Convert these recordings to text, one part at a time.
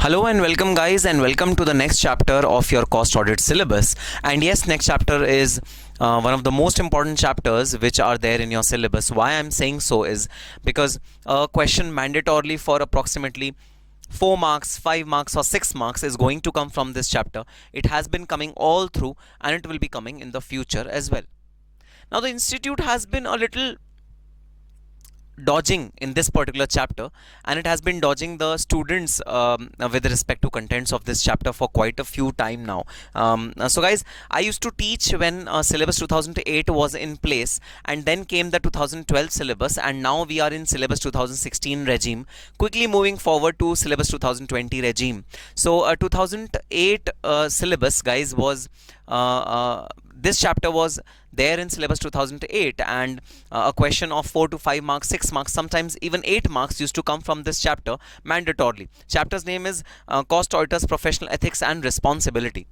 Hello and welcome guys, and welcome to the next chapter of your cost audit syllabus. And yes, next chapter is one of the most important chapters which are there in your syllabus. Why I'm saying so is because a question mandatorily for approximately 4 marks, 5 marks or 6 marks is going to come from this chapter. It has been coming all through and it will be coming in the future as well. Now the institute has been a little dodging in this particular chapter, and it has been dodging the students with respect to contents of this chapter for quite a few time now. So guys, I used to teach when syllabus 2008 was in place, and then came the 2012 syllabus, and now we are in syllabus 2016 regime, quickly moving forward to syllabus 2020 regime. So 2008 syllabus guys was this chapter was there in syllabus 2008, and a question of 4 to 5 marks, 6 marks, sometimes even 8 marks used to come from this chapter mandatorily. Chapter's name is Cost Auditors Professional Ethics and Responsibility.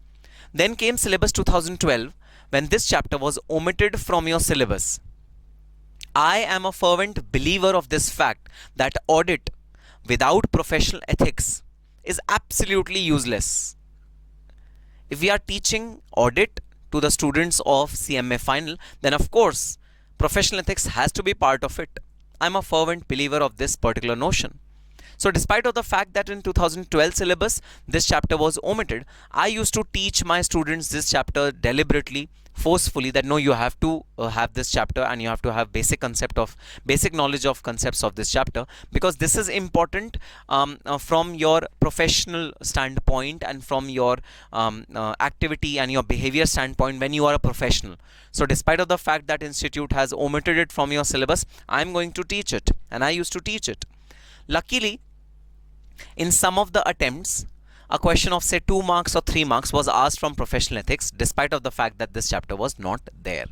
Then came syllabus 2012 when this chapter was omitted from your syllabus. I am a fervent believer of this fact that audit without professional ethics is absolutely useless. If we are teaching audit to the students of CMA Final, then of course professional ethics has to be part of it. I'm a fervent believer of this particular notion. So despite of the fact that in 2012 syllabus this chapter was omitted, I used to teach my students this chapter deliberately, forcefully, that no, you have to have this chapter and you have to have basic knowledge of concepts of this chapter, because this is important from your professional standpoint and from your activity and your behavior standpoint when you are a professional. So despite of the fact that institute has omitted it from your syllabus, I'm going to teach it, and I used to teach it. Luckily, in some of the attempts, a question of say 2 marks or 3 marks was asked from professional ethics, despite of the fact that this chapter was not there.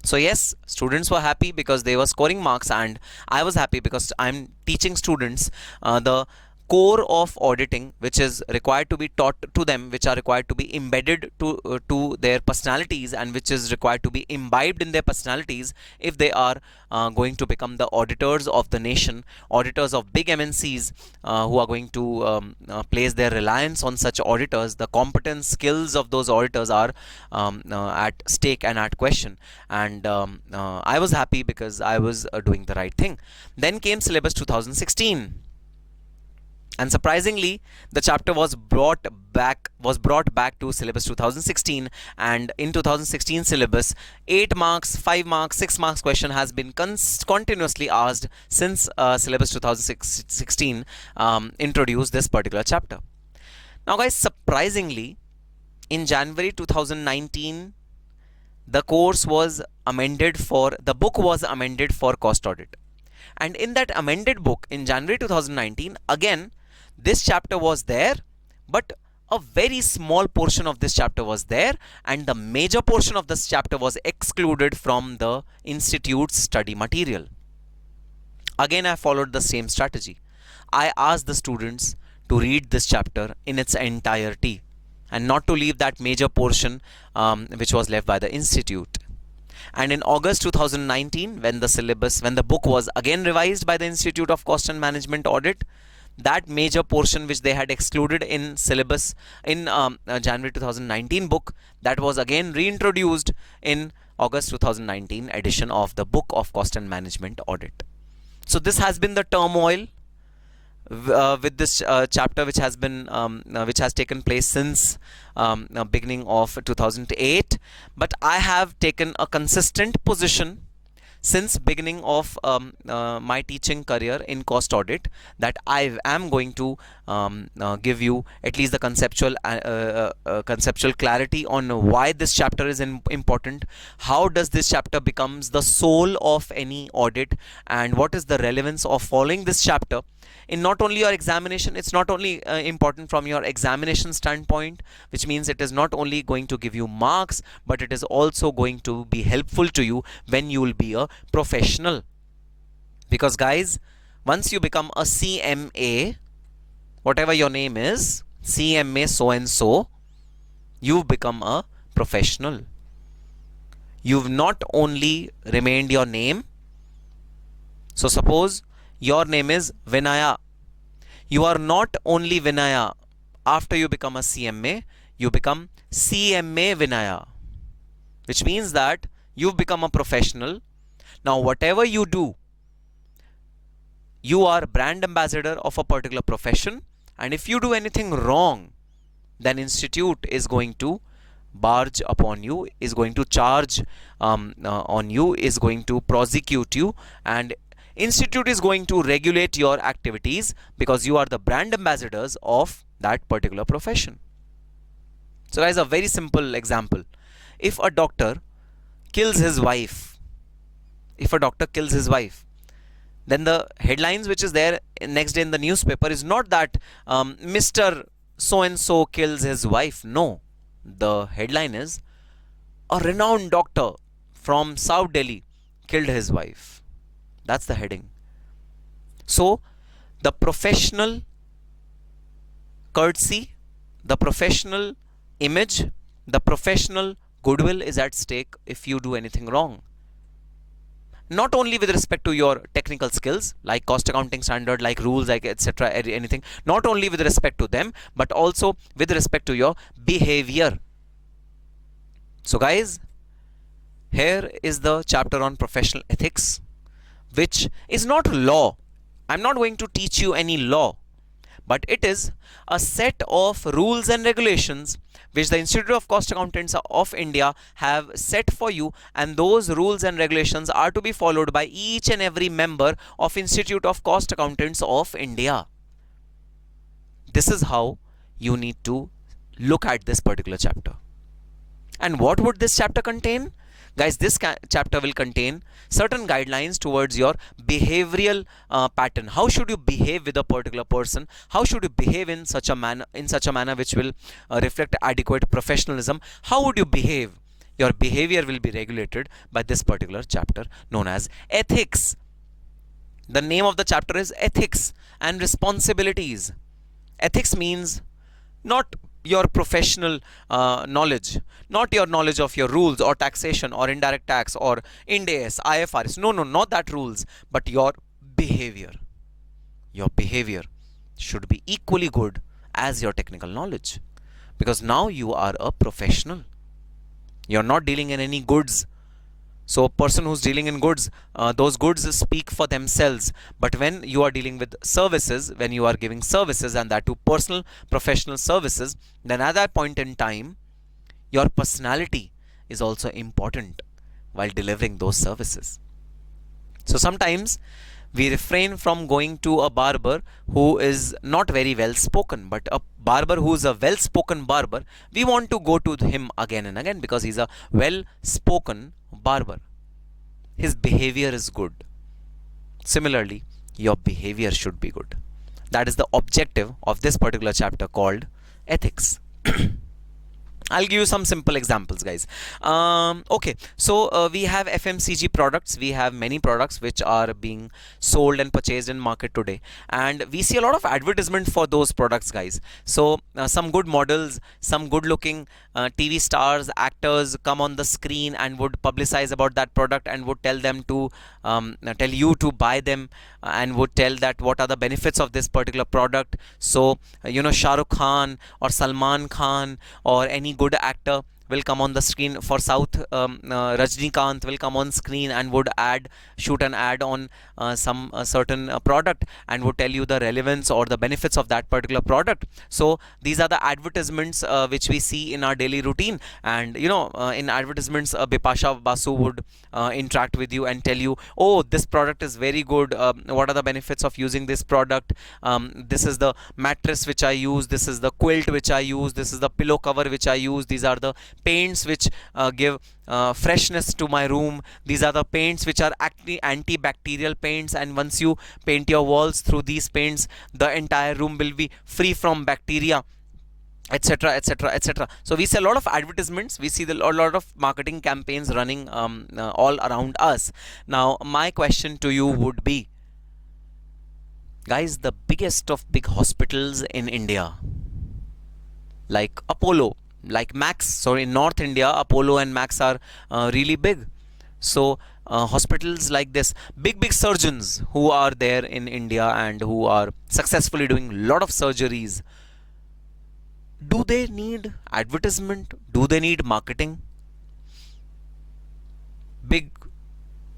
So yes, students were happy because they were scoring marks, and I was happy because I'm teaching students the core of auditing, which is required to be taught to them, which are required to be embedded to their personalities, and which is required to be imbibed in their personalities if they are going to become the auditors of the nation, auditors of big MNCs who are going to place their reliance on such auditors. The competence, skills of those auditors are at stake and at question, and I was happy because I was doing the right thing. Then came syllabus 2016. And surprisingly, the chapter was brought back to syllabus 2016, and in 2016 syllabus 8 marks, 5 marks, 6 marks question has been continuously asked since syllabus 2016 introduced this particular chapter. Now guys, surprisingly, in January 2019 the book was amended for cost audit, and in that amended book in January 2019, again this chapter was there, but a very small portion of this chapter was there, and the major portion of this chapter was excluded from the institute's study material. Again, I followed the same strategy. I asked the students to read this chapter in its entirety and not to leave that major portion which was left by the institute. And in August 2019, when the book was again revised by the Institute of Cost and Management Audit, that major portion which they had excluded in syllabus in January 2019 book, that was again reintroduced in August 2019 edition of the Book of Cost and Management Audit. So this has been the turmoil with this chapter which has taken place since beginning of 2008, but I have taken a consistent position since beginning of my teaching career in cost audit, that I am going to give you at least the conceptual clarity on why this chapter is important, how does this chapter becomes the soul of any audit, and what is the relevance of following this chapter in not only your examination. It's not only important from your examination standpoint, which means it is not only going to give you marks, but it is also going to be helpful to you when you will be a professional. Because guys, once you become a CMA, whatever your name is, CMA so and so, you've become a professional. You've not only remained your name. So suppose your name is Vinaya, You are not only Vinaya. After you become a CMA, you become CMA Vinaya, which means that you've become a professional. Now, whatever you do, you are brand ambassador of a particular profession, and if you do anything wrong, then institute is going to barge upon you, is going to charge on you, is going to prosecute you, and institute is going to regulate your activities because you are the brand ambassadors of that particular profession. So guys, a very simple example. If a doctor kills his wife, then the headlines which is there next day in the newspaper is not that Mr. So and so kills his wife. No, the headline is a renowned doctor from South Delhi killed his wife. That's the heading. So the professional courtesy, the professional image, the professional goodwill is at stake if you do anything wrong. Not only with respect to your technical skills, like cost accounting standard, like rules, like etc., anything, not only with respect to them, but also with respect to your behavior. So guys, here is the chapter on professional ethics, which is not law. I'm not going to teach you any law, but it is a set of rules and regulations which the Institute of Cost Accountants of India have set for you, and those rules and regulations are to be followed by each and every member of Institute of Cost Accountants of India. This is how you need to look at this particular chapter. And what would this chapter contain? Guys, this chapter will contain certain guidelines towards your behavioral pattern. How should you behave with a particular person? How should you behave in such a manner which will reflect adequate professionalism? How would you behave? Your behavior will be regulated by this particular chapter known as ethics. The name of the chapter is ethics and responsibilities. Ethics means not your professional knowledge, not your knowledge of your rules or taxation or indirect tax or Ind AS, IFRS. No, not that rules, but your behavior. Your behavior should be equally good as your technical knowledge, because now you are a professional. You're not dealing in any goods. So a person who's dealing in goods, those goods speak for themselves. But when you are dealing with services, when you are giving services, and that to personal professional services, then at that point in time, your personality is also important while delivering those services. So sometimes we refrain from going to a barber who is not very well spoken, but a barber who is a well spoken barber, we want to go to him again and again because he's a well spoken barber. His behavior is good. Similarly, your behavior should be good. That is the objective of this particular chapter called ethics. I'll give you some simple examples, guys. Okay, so we have FMCG products. We have many products which are being sold and purchased in market today, and we see a lot of advertisement for those products, guys. So some good models, some good looking TV stars, actors come on the screen and would publicize about that product and would tell them to tell you to buy them, and would tell that what are the benefits of this particular product. So Shah Rukh Khan or Salman Khan or any good actor will come on the screen. For South, Rajnikant will come on screen and would shoot an ad on some certain product and would tell you the relevance or the benefits of that particular product. So these are the advertisements which we see in our daily routine. And in advertisements, Bipasha Basu would interact with you and tell you, oh, this product is very good. What are the benefits of using this product? This is the mattress which I use. This is the quilt which I use. This is the pillow cover which I use. These are the paints which give freshness to my room. These are the paints which are antibacterial paints, and once you paint your walls through these paints, the entire room will be free from bacteria, etc, etc, etc. So we see a lot of advertisements, we see a lot of marketing campaigns running all around us. Now my question to you would be, guys, the biggest of big hospitals in India, like Apollo, like Max, so in North India, Apollo and Max are really big. So hospitals like this, big surgeons who are there in India and who are successfully doing a lot of surgeries, do they need advertisement? Do they need marketing? Big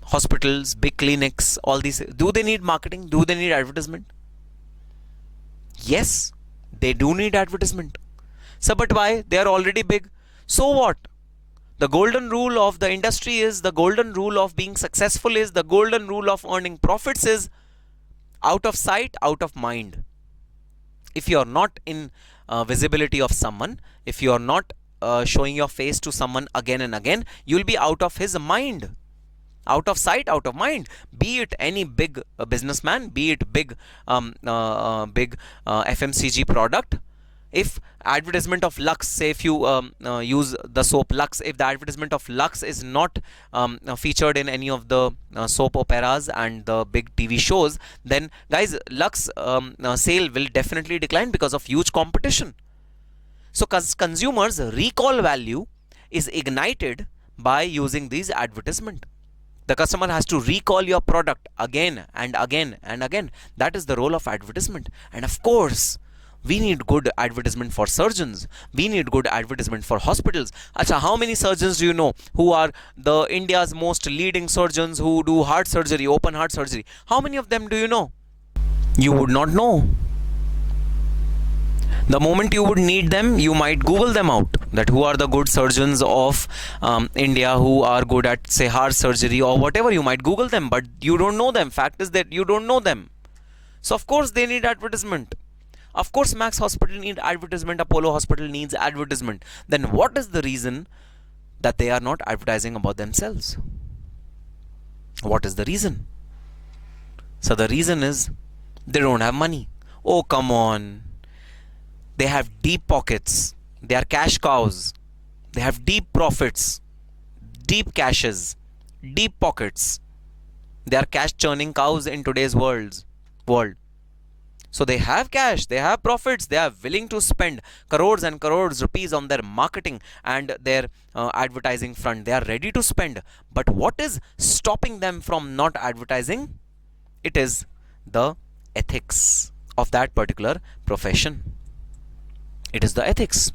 hospitals, big clinics, all these, do they need marketing? Do they need advertisement? Yes, they do need advertisement. So, but why? They are already big. So what? The golden rule of the industry is, the golden rule of being successful is, the golden rule of earning profits is out of sight, out of mind. If you are not in visibility of someone, if you are not showing your face to someone again and again, you will be out of his mind. Out of sight, out of mind. Be it any big businessman, be it big FMCG product. If advertisement of Lux, say if you use the soap Lux, if the advertisement of Lux is not featured in any of the soap operas and the big TV shows, then guys, Lux sale will definitely decline because of huge competition. So consumers' recall value is ignited by using these advertisement. The customer has to recall your product again and again and again. That is the role of advertisement. And of course, we need good advertisement for surgeons. We need good advertisement for hospitals. Acha, how many surgeons do you know who are the India's most leading surgeons who do heart surgery, open heart surgery? How many of them do you know? You would not know. The moment you would need them, you might Google them out, that who are the good surgeons of India who are good at, say, heart surgery or whatever. You might Google them, but you don't know them. Fact is that you don't know them. So of course they need advertisement. Of course Max Hospital needs advertisement, Apollo Hospital needs advertisement. Then what is the reason that they are not advertising about themselves? What is the reason? So the reason is they don't have money. Oh, come on. They have deep pockets. They are cash cows. They have deep profits, deep caches, deep pockets. They are cash churning cows in today's world. So they have cash, they have profits, they are willing to spend crores and crores rupees on their marketing and their advertising front. They are ready to spend. But what is stopping them from not advertising? It is the ethics of that particular profession. It is the ethics.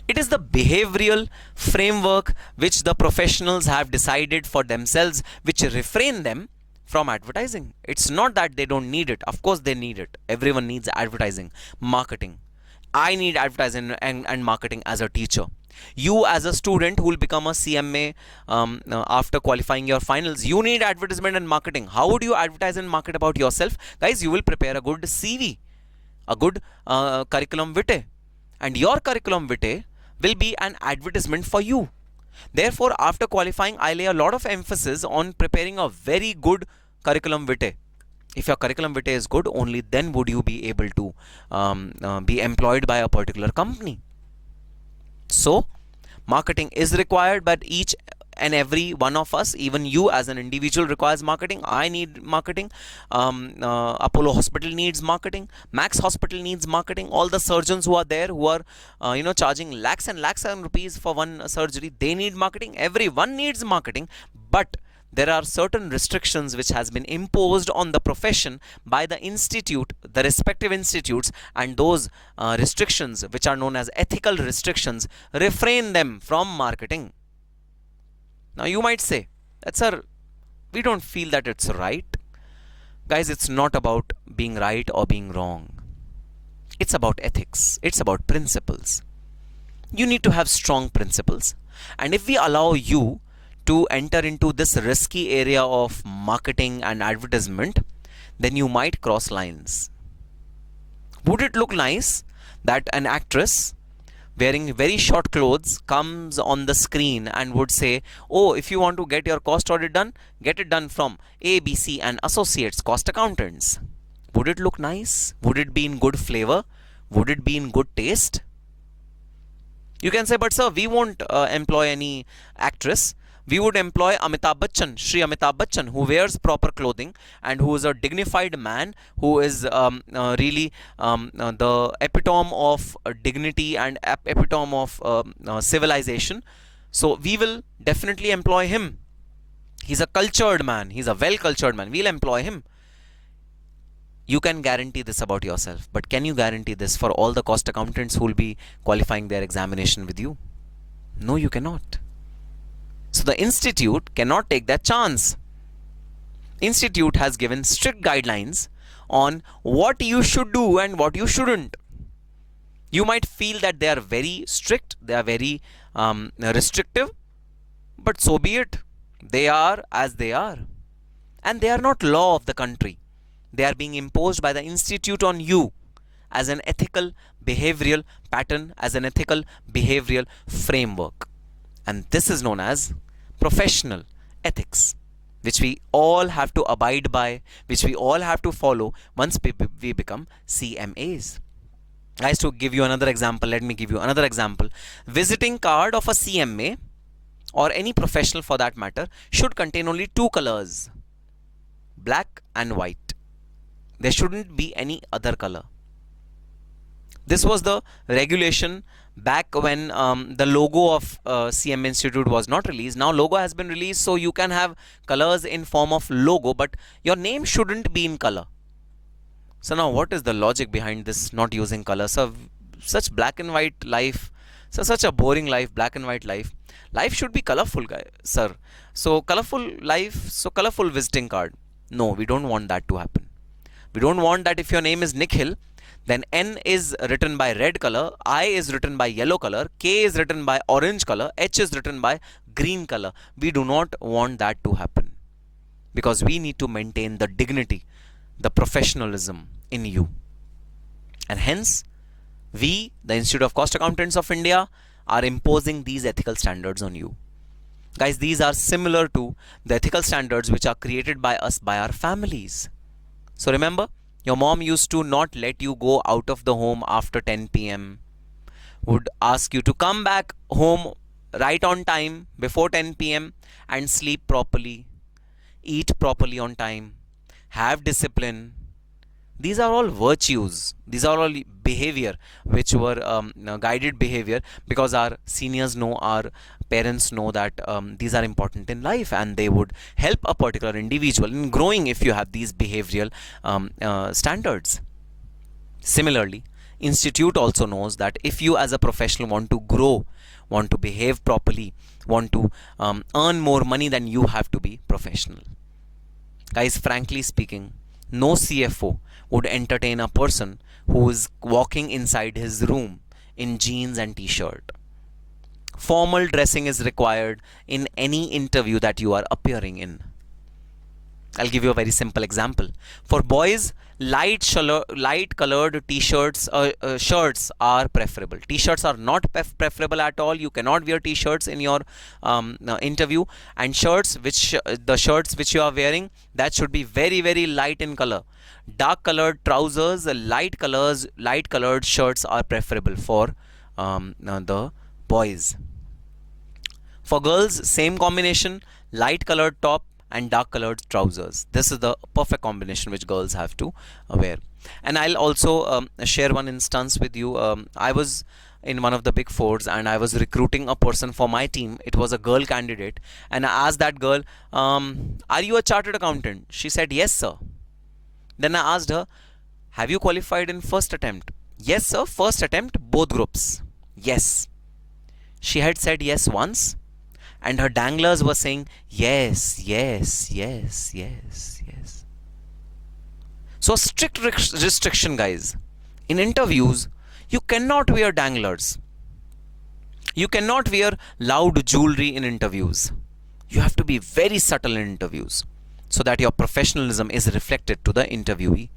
It is the behavioral framework which the professionals have decided for themselves, which refrain them from advertising. It's not that they don't need it. Of course they need it. Everyone needs advertising, marketing. I need advertising and marketing as a teacher. You as a student who will become a CMA after qualifying your finals, you need advertisement and marketing. How would you advertise and market about yourself? Guys, you will prepare a good CV, a good curriculum vitae. And your curriculum vitae will be an advertisement for you. Therefore, after qualifying, I lay a lot of emphasis on preparing a very good curriculum vitae. If your curriculum vitae is good, only then would you be able to be employed by a particular company. So, marketing is required, but each and every one of us, even you as an individual, requires marketing. I need marketing. Apollo Hospital needs marketing. Max Hospital needs marketing. All the surgeons who are there, who are charging lakhs and lakhs of rupees for one surgery, they need marketing. Everyone needs marketing, but there are certain restrictions which has been imposed on the profession by the institute, the respective institutes, and those restrictions, which are known as ethical restrictions, refrain them from marketing. Now you might say, we don't feel that it's right. Guys, it's not about being right or being wrong. It's about ethics. It's about principles. You need to have strong principles. And if we allow you to enter into this risky area of marketing and advertisement, then you might cross lines. Would it look nice that an actress wearing very short clothes comes on the screen and would say, oh, if you want to get your cost audit done, get it done from ABC and Associates Cost Accountants? Would it look nice? Would it be in good flavor? Would it be in good taste? You can say, but sir, we won't employ any actress. We would employ Amitabh Bachchan, Shri Amitabh Bachchan, who wears proper clothing and who is a dignified man, who is really the epitome of dignity and epitome of civilization. So we will definitely employ him. He's a cultured man. He's a well cultured man. We'll employ him. You can guarantee this about yourself, but can you guarantee this for all the cost accountants who will be qualifying their examination with you? No, you cannot. So the institute cannot take that chance. Institute has given strict guidelines on what you should do and what you shouldn't. You might feel that they are very strict, they are very restrictive, but so be it. They are as they are. And they are not law of the country. They are being imposed by the institute on you as an ethical behavioral pattern, as an ethical behavioral framework. And this is known as professional ethics, which we all have to abide by, which we all have to follow once we become CMAs. Guys, to give you another example, let me give you another example. Visiting card of a CMA or any professional for that matter should contain only two colors, black and white. There shouldn't be any other color. This was the regulation back when the logo of CMA Institute was not released. Now logo has been released, so you can have colors in form of logo, but your name shouldn't be in color. So now what is the logic behind this not using color? So such black and white life, so such a boring life, black and white life. Life should be colorful, guy, sir. So colorful life, so colorful visiting card. No, we don't want that to happen. We don't want that if your name is Nikhil, then N is written by red color, I is written by yellow color, K is written by orange color, H is written by green color. We do not want that to happen, because we need to maintain the dignity, the professionalism in you. And hence, we, the Institute of Cost Accountants of India, are imposing these ethical standards on you. Guys, these are similar to the ethical standards which are created by us, by our families. So remember, your mom used to not let you go out of the home after 10 p.m. Would ask you to come back home right on time before 10 p.m. and sleep properly, eat properly on time, have discipline. These are all virtues. These are all behavior which were guided behavior, because our seniors know, our parents know that these are important in life, and they would help a particular individual in growing if you have these behavioral standards. Similarly, institute also knows that if you as a professional want to grow, want to behave properly, want to earn more money, then you have to be professional. Guys, frankly speaking, no CFO would entertain a person who is walking inside his room in jeans and t-shirt. Formal dressing is required in any interview that you are appearing in. I'll give you a very simple example. For boys, light colored t-shirts, shirts are preferable. T-shirts are not preferable at all. You cannot wear t-shirts in your interview. And shirts, the shirts which you are wearing, that should be very, very light in color. Dark colored trousers, light colored shirts are preferable for the boys. For girls, same combination, light colored top and dark colored trousers. This is the perfect combination which girls have to wear. And I'll also share one instance with you. I was in one of the big fours and I was recruiting a person for my team. It was a girl candidate, and I asked that girl, are you a chartered accountant? She said, yes, sir. Then I asked her, have you qualified in first attempt? Yes, sir, first attempt, both groups. Yes. She had said yes once, and her danglers were saying yes, yes, yes, yes, yes. So strict restriction, guys. In interviews, you cannot wear danglers. You cannot wear loud jewelry in interviews. You have to be very subtle in interviews so that your professionalism is reflected to the interviewee.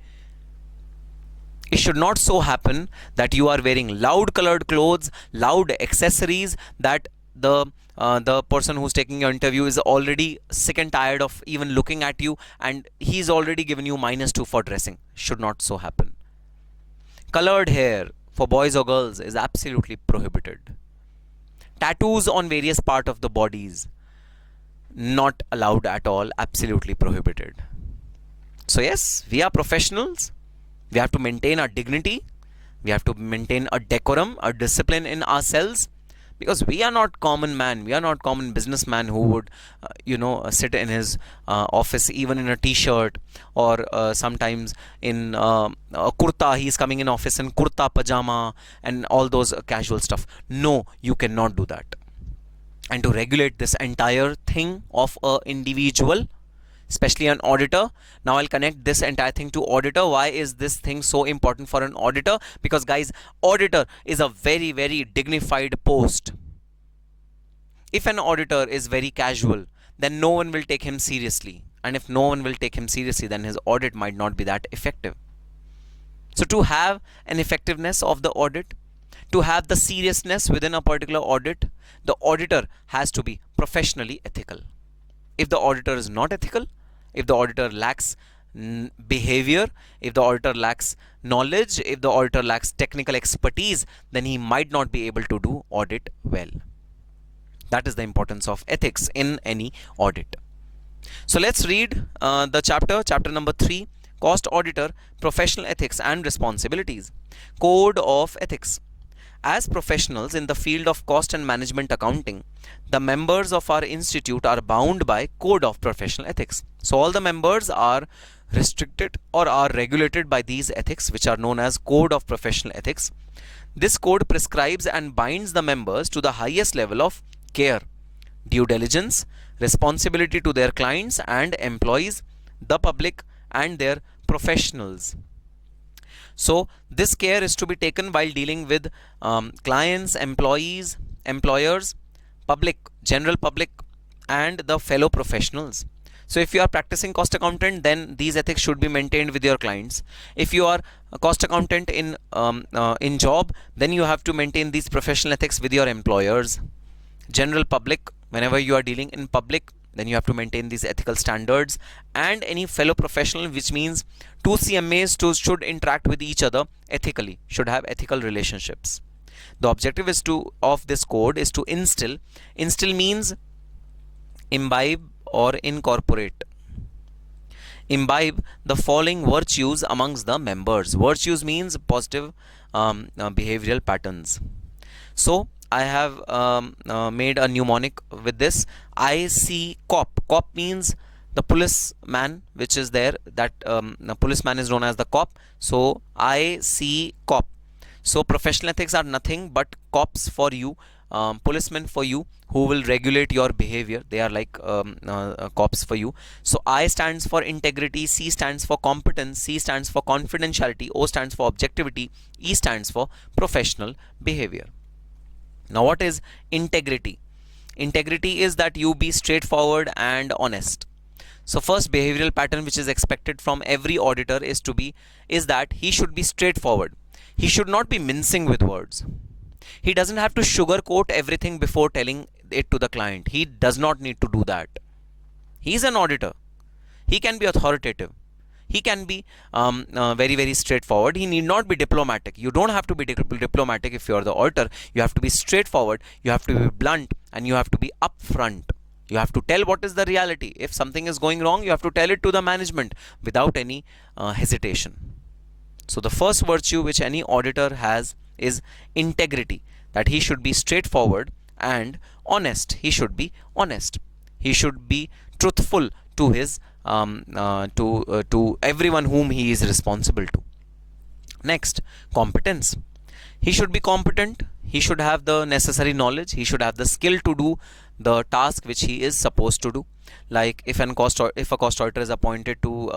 It should not so happen that you are wearing loud colored clothes, loud accessories, that the person who's taking your interview is already sick and tired of even looking at you, and he's already given you -2 for dressing. Should not so happen. Colored hair for boys or girls is absolutely prohibited. Tattoos on various parts of the bodies, not allowed at all, absolutely prohibited. So yes, we are professionals. We have to maintain our dignity. We have to maintain a decorum, a discipline in ourselves. because we are not common man, we are not common businessman who would sit in his office even in a t-shirt, or sometimes in a kurta. He is coming in office in kurta pajama and all those casual stuff. No, you cannot do that. And to regulate this entire thing of a individual, especially an auditor. Now I'll connect this entire thing to auditor. Why is this thing so important for an auditor? Because guys, auditor is a very, very dignified post. If an auditor is very casual, then no one will take him seriously. And if no one will take him seriously, then his audit might not be that effective. So to have an effectiveness of the audit, to have the seriousness within a particular audit, the auditor has to be professionally ethical. If the auditor is not ethical, if the auditor lacks behavior, if the auditor lacks knowledge, if the auditor lacks technical expertise, then he might not be able to do audit well. That is the importance of ethics in any audit. So let's read the chapter number 3, Cost Auditor, Professional Ethics and Responsibilities. Code of Ethics. As professionals in the field of cost and management accounting, the members of our institute are bound by Code of Professional Ethics. So all the members are restricted or are regulated by these ethics, which are known as Code of Professional Ethics. This code prescribes and binds the members to the highest level of care, due diligence, responsibility to their clients and employees, the public and their professionals. So this care is to be taken while dealing with clients, employees, employers, public, general public, and the fellow professionals. So if you are practicing cost accountant, then these ethics should be maintained with your clients. If you are a cost accountant in job, then you have to maintain these professional ethics with your employers. General public, whenever you are dealing in public, then you have to maintain these ethical standards. And any fellow professional, which means two CMAs should interact with each other ethically, should have ethical relationships. The objective of this code is to instill means imbibe or incorporate. Imbibe the following virtues amongst the members. Virtues means positive behavioral patterns. So I have made a mnemonic with this. I see cop. Cop means the policeman, which is there. That the policeman is known as the cop. So I see cop. So professional ethics are nothing but cops for you, policemen for you, who will regulate your behavior. They are like cops for you. So I stands for integrity, C stands for competence, C stands for confidentiality, O stands for objectivity, E stands for professional behavior. Now what is integrity? Integrity is that you be straightforward and honest. So first behavioral pattern which is expected from every auditor is that he should be straightforward. He should not be mincing with words. He doesn't have to sugarcoat everything before telling it to the client. He does not need to do that. He is an auditor. He can be authoritative. He can be very, very straightforward. He need not be diplomatic. You don't have to be diplomatic if you are the auditor. You have to be straightforward. You have to be blunt, and you have to be upfront. You have to tell what is the reality. If something is going wrong, you have to tell it to the management without any hesitation. So the first virtue which any auditor has is integrity, that he should be straightforward and honest. He should be honest. He should be truthful to his to everyone whom he is responsible to. Next, competence. He should be competent. He should have the necessary knowledge. He should have the skill to do the task which he is supposed to do. Like if a cost auditor is appointed to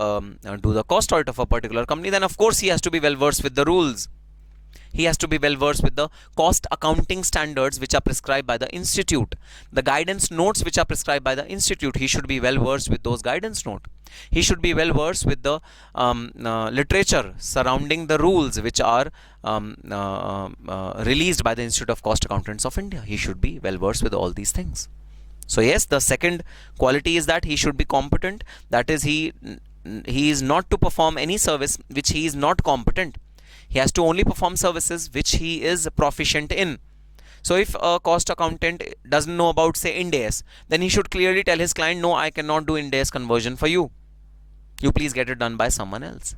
do the cost audit of a particular company, then of course he has to be well versed with the rules. He has to be well versed with the cost accounting standards which are prescribed by the institute. The guidance notes which are prescribed by the institute, he should be well versed with those guidance notes. He should be well versed with the literature surrounding the rules which are released by the Institute of Cost Accountants of India. He should be well versed with all these things. So yes, the second quality is that he should be competent. That is, he is not to perform any service which he is not competent. He has to only perform services which he is proficient in. So if a cost accountant doesn't know about, say, Ind AS, then he should clearly tell his client, no, I cannot do Ind AS conversion for you. You please get it done by someone else.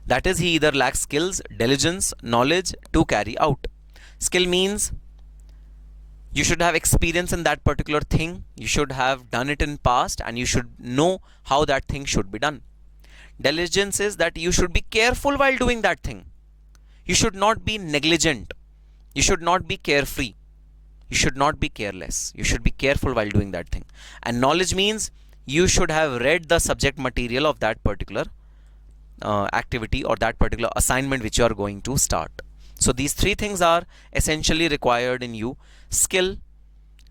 That is, he either lacks skills, diligence, knowledge to carry out. Skill means You should have experience in that particular thing. You should have done it in past, and you should know how that thing should be done. Diligence is that you should be careful while doing that thing. You should not be negligent. You should not be carefree. You should not be careless. You should be careful while doing that thing. And knowledge means you should have read the subject material of that particular activity or that particular assignment which you are going to start. So these three things are essentially required in you: skill,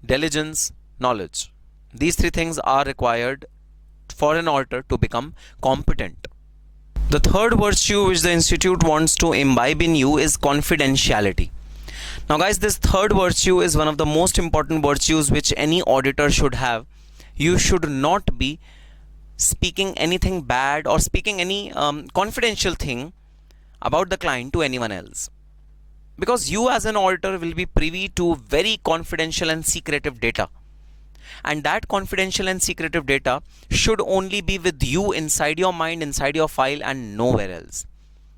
diligence, knowledge. These three things are required for an auditor to become competent. The third virtue which the institute wants to imbibe in you is confidentiality. Now guys, this third virtue is one of the most important virtues which any auditor should have. You should not be speaking anything bad or speaking any confidential thing about the client to anyone else, because you as an auditor will be privy to very confidential and secretive data, and that confidential and secretive data should only be with you, inside your mind, inside your file, and nowhere else.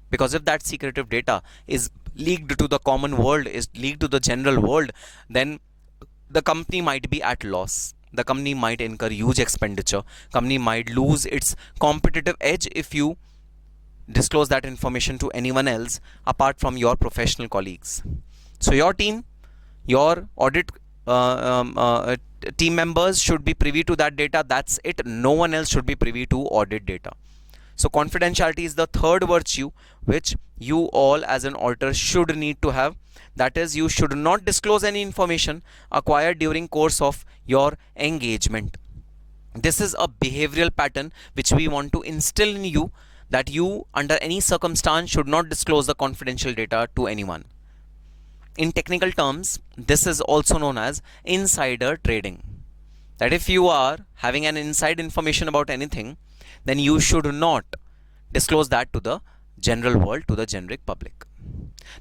Because if that secretive data is leaked to the common world, is leaked to the general world, then the company might be at loss. The company might incur huge expenditure. Company might lose its competitive edge if you disclose that information to anyone else apart from your professional colleagues. So your team, your audit team members should be privy to that data. That's it. No one else should be privy to audit data. So confidentiality is the third virtue which you all as an auditor should need to have. That is, you should not disclose any information acquired during course of your engagement. This is a behavioral pattern which we want to instill in you, that you under any circumstance should not disclose the confidential data to anyone. In technical terms, this is also known as insider trading. That if you are having an inside information about anything, then you should not disclose that to the general world, to the generic public.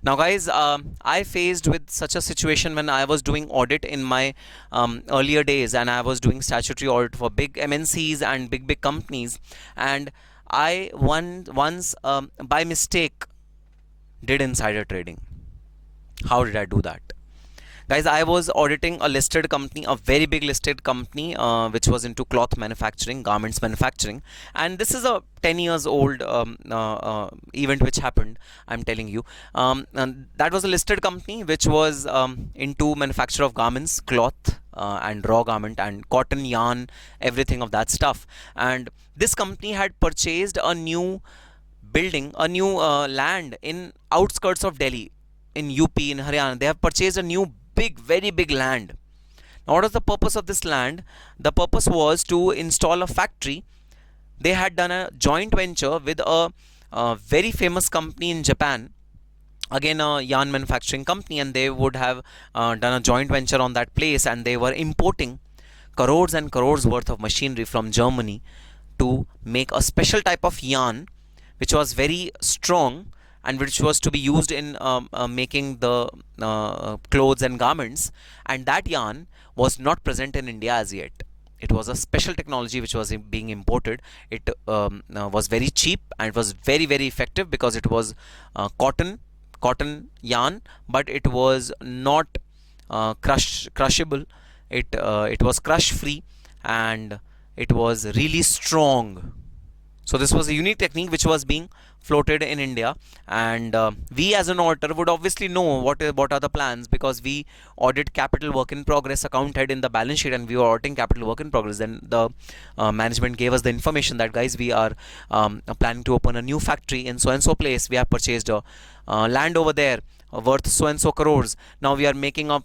Now guys, I faced with such a situation when I was doing audit in my earlier days, and I was doing statutory audit for big MNCs and big companies, and I once by mistake did insider trading. How did I do that? Guys, I was auditing a listed company, a very big listed company, which was into cloth manufacturing, garments manufacturing. And this is a 10 years old event which happened, I'm telling you. And that was a listed company which was into manufacture of garments, cloth, and raw garment and cotton, yarn, everything of that stuff. And this company had purchased a new building, a new land in outskirts of Delhi, in UP, in Haryana. They have purchased a new very big land. Now what was the purpose of this land? The purpose was to install a factory. They had done a joint venture with a very famous company in Japan, again a yarn manufacturing company, and they would have done a joint venture on that place, and they were importing crores and crores worth of machinery from Germany to make a special type of yarn which was very strong and which was to be used in making the clothes and garments. And that yarn was not present in India as yet. It was a special technology which was being imported. It was very cheap, and it was very effective, because it was cotton yarn, but it was not crushable. It was crush free, and it was really strong. So this was a unique technique which was being floated in India, and we as an auditor would obviously know what are the plans, because we audit capital work in progress account head in the balance sheet, and we were auditing capital work in progress. Then the management gave us the information that, guys, we are planning to open a new factory in so and so place. We have purchased a land over there worth so and so crores. Now we are making a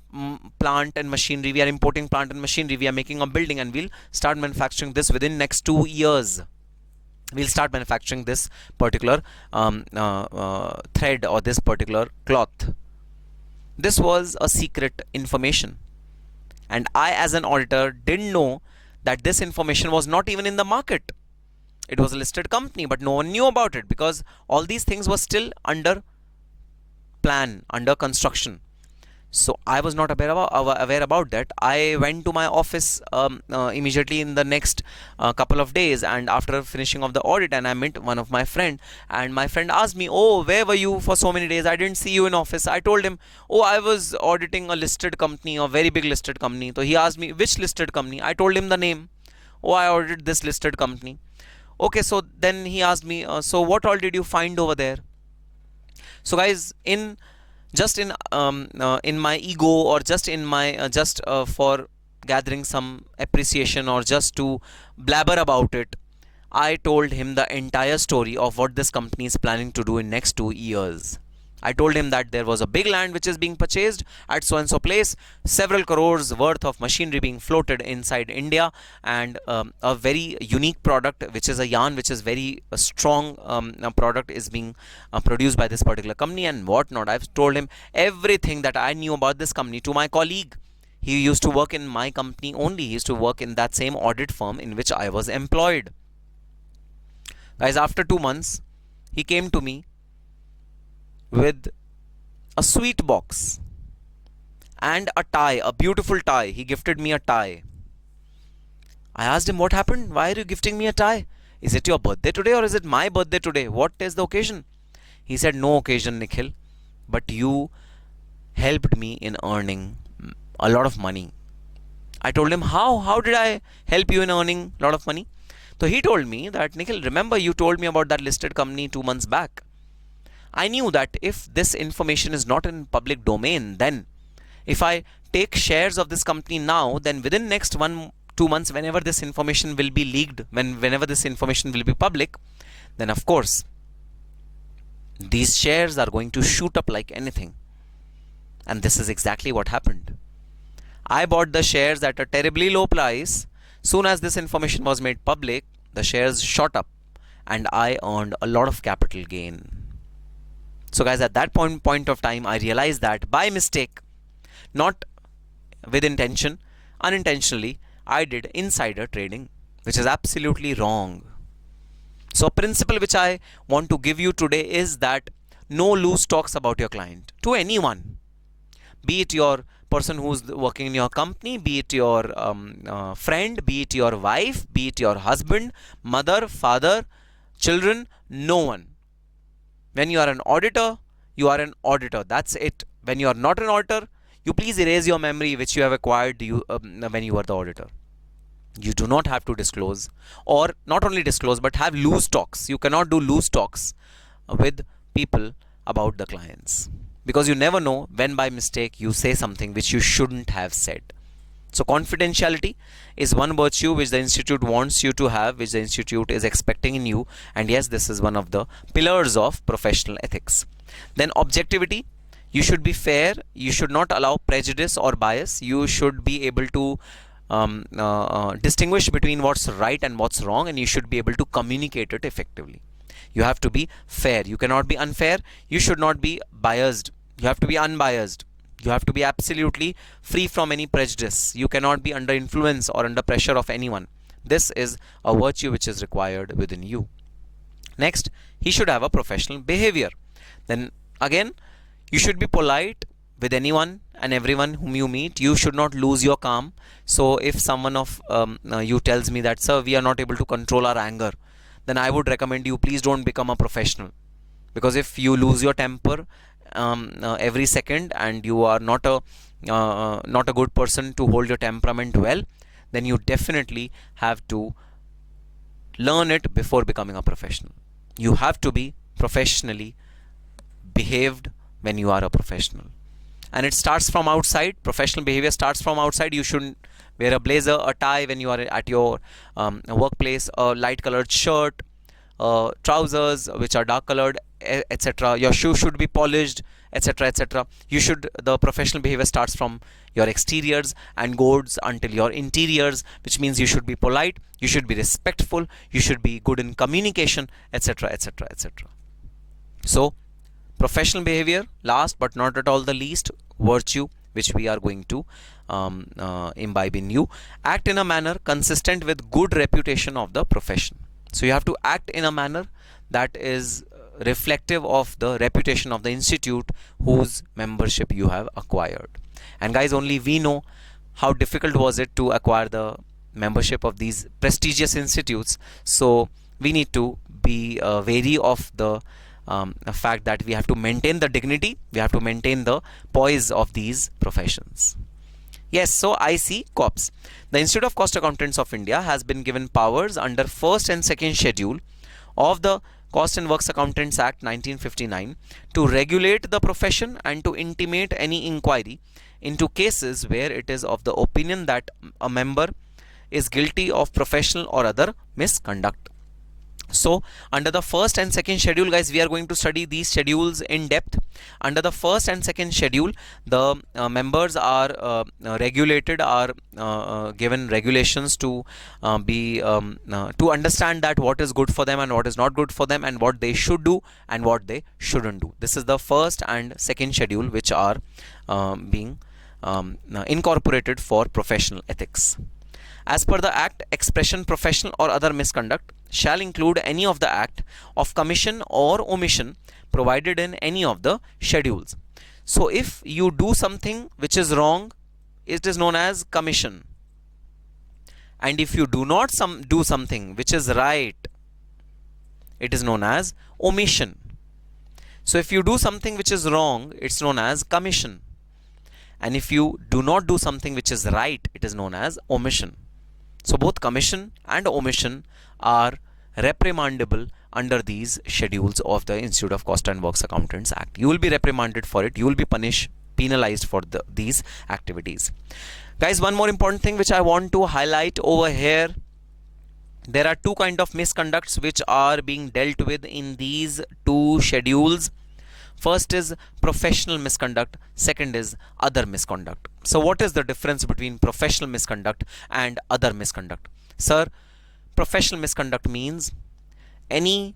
plant and machinery. We are importing plant and machinery. We are making a building, and we'll start manufacturing this within next 2 years. We'll start manufacturing this particular thread or this particular cloth. This was a secret information, and I as an auditor didn't know that this information was not even in the market. It was a listed company, but no one knew about it, because all these things were still under plan, under construction. So I was not aware about that. I went to my office immediately in the next couple of days, and after finishing of the audit, and I met one of my friend, and my friend asked me, "Oh, where were you for so many days? I didn't see you in office." I told him, "Oh, I was auditing a listed company, a very big listed company." So he asked me, "Which listed company?" I told him the name. "Oh, I audited this listed company." Okay, so then he asked me, "So what all did you find over there?" So guys, in my ego, or just in my just for gathering some appreciation, or just to blabber about it, I told him the entire story of what this company is planning to do in next 2 years. I told him that there was a big land which is being purchased at so and so place, several crores worth of machinery being floated inside India, and a very unique product, which is a yarn, which is very strong product, is being produced by this particular company and whatnot. I've told him everything that I knew about this company to my colleague. He used to work in my company only. He used to work in that same audit firm in which I was employed. Guys, after 2 months, he came to me with a sweet box and a tie, a beautiful tie. He gifted me a tie. I asked him, "What happened? Why are you gifting me a tie? Is it your birthday today, or is it my birthday today? What is the occasion?" He said, "No occasion, Nikhil, but you helped me in earning a lot of money." I told him, "How? How did I help you in earning a lot of money?" So he told me that, "Nikhil, remember you told me about that listed company 2 months back. I knew that if this information is not in public domain, then if I take shares of this company now, then within next 1-2 months, whenever this information will be leaked, whenever this information will be public, then of course these shares are going to shoot up like anything." And this is exactly what happened. I bought the shares at a terribly low price. Soon as this information was made public, the shares shot up and I earned a lot of capital gain. So guys, at that point of time, I realized that by mistake, not with intention, unintentionally, I did insider trading, which is absolutely wrong. So a principle which I want to give you today is that no loose talks about your client to anyone, be it your person who's working in your company, be it your friend, be it your wife, be it your husband, mother, father, children, no one. When you are an auditor, you are an auditor. That's it. When you are not an auditor, you please erase your memory which you have acquired when you were the auditor. You do not have to disclose, or not only disclose, but have loose talks. You cannot do loose talks with people about the clients, because you never know when by mistake you say something which you shouldn't have said. So confidentiality is one virtue which the institute wants you to have, which the institute is expecting in you. And yes, this is one of the pillars of professional ethics. Then objectivity. You should be fair. You should not allow prejudice or bias. You should be able to distinguish between what's right and what's wrong, and you should be able to communicate it effectively. You have to be fair. You cannot be unfair. You should not be biased. You have to be unbiased. You have to be absolutely free from any prejudice. You cannot be under influence or under pressure of anyone. This is a virtue which is required within you. Next, he should have a professional behavior. Then again, you should be polite with anyone and everyone whom you meet. You should not lose your calm. So if someone of you tells me that, "Sir, we are not able to control our anger," then I would recommend you, please don't become a professional. Because if you lose your temper every second, and you are not a good person to hold your temperament well, then you definitely have to learn it before becoming a professional. You have to be professionally behaved when you are a professional, and it starts from outside. Professional behavior starts from outside. You shouldn't wear a blazer, a tie when you are at your workplace, a light colored shirt, trousers which are dark colored, etc. Your shoe should be polished, etc., etc. The professional behavior starts from your exteriors and goes until your interiors, which means you should be polite, you should be respectful, you should be good in communication, etc., etc., etc. So professional behavior, last but not at all the least virtue which we are going to imbibe in you. Act in a manner consistent with good reputation of the profession. So you have to act in a manner that is reflective of the reputation of the institute whose membership you have acquired. And guys, only we know how difficult was it to acquire the membership of these prestigious institutes. So we need to be wary of the fact that we have to maintain the dignity, we have to maintain the poise of these professions. Yes, so I see COPS. The Institute of Cost Accountants of India has been given powers under first and second schedule of the Cost and Works Accountants Act 1959 to regulate the profession and to intimate any inquiry into cases where it is of the opinion that a member is guilty of professional or other misconduct. So under the first and second schedule, guys, we are going to study these schedules in depth. Under the first and second schedule, the members are regulated, are given regulations to to understand that what is good for them and what is not good for them, and what they should do and what they shouldn't do. This is the first and second schedule which are being incorporated for professional ethics. As per the Act, expression, professional or other misconduct shall include any of the act of commission or omission provided in any of the schedules. So if you do something which is wrong, it is known as commission. And if you do not do something which is right, it is known as omission. So if you do something which is wrong, it's known as commission. And if you do not do something which is right, it is known as omission. So both commission and omission are reprimandable under these schedules of the Institute of Cost and Works Accountants Act. You will be reprimanded for it. You will be penalized for these activities. Guys, one more important thing which I want to highlight over here. There are two kinds of misconducts which are being dealt with in these two schedules. First is professional misconduct, second is other misconduct. So what is the difference between professional misconduct and other misconduct? Sir, professional misconduct means any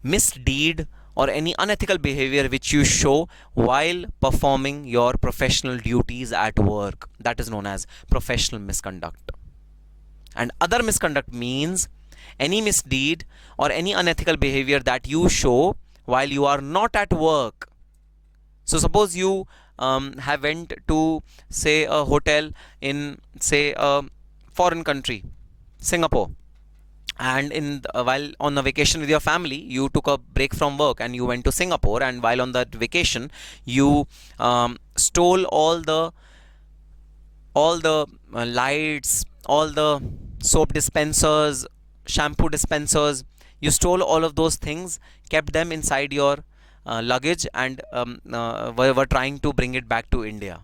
misdeed or any unethical behavior which you show while performing your professional duties at work. That is known as professional misconduct. And other misconduct means any misdeed or any unethical behavior that you show while you are not at work. So suppose you have went to, say, a hotel in, say, a foreign country, Singapore, and while on a vacation with your family, you took a break from work and you went to Singapore, and while on that vacation, you stole all the lights, all the soap dispensers, shampoo dispensers. You stole all of those things, kept them inside your luggage, and were trying to bring it back to India.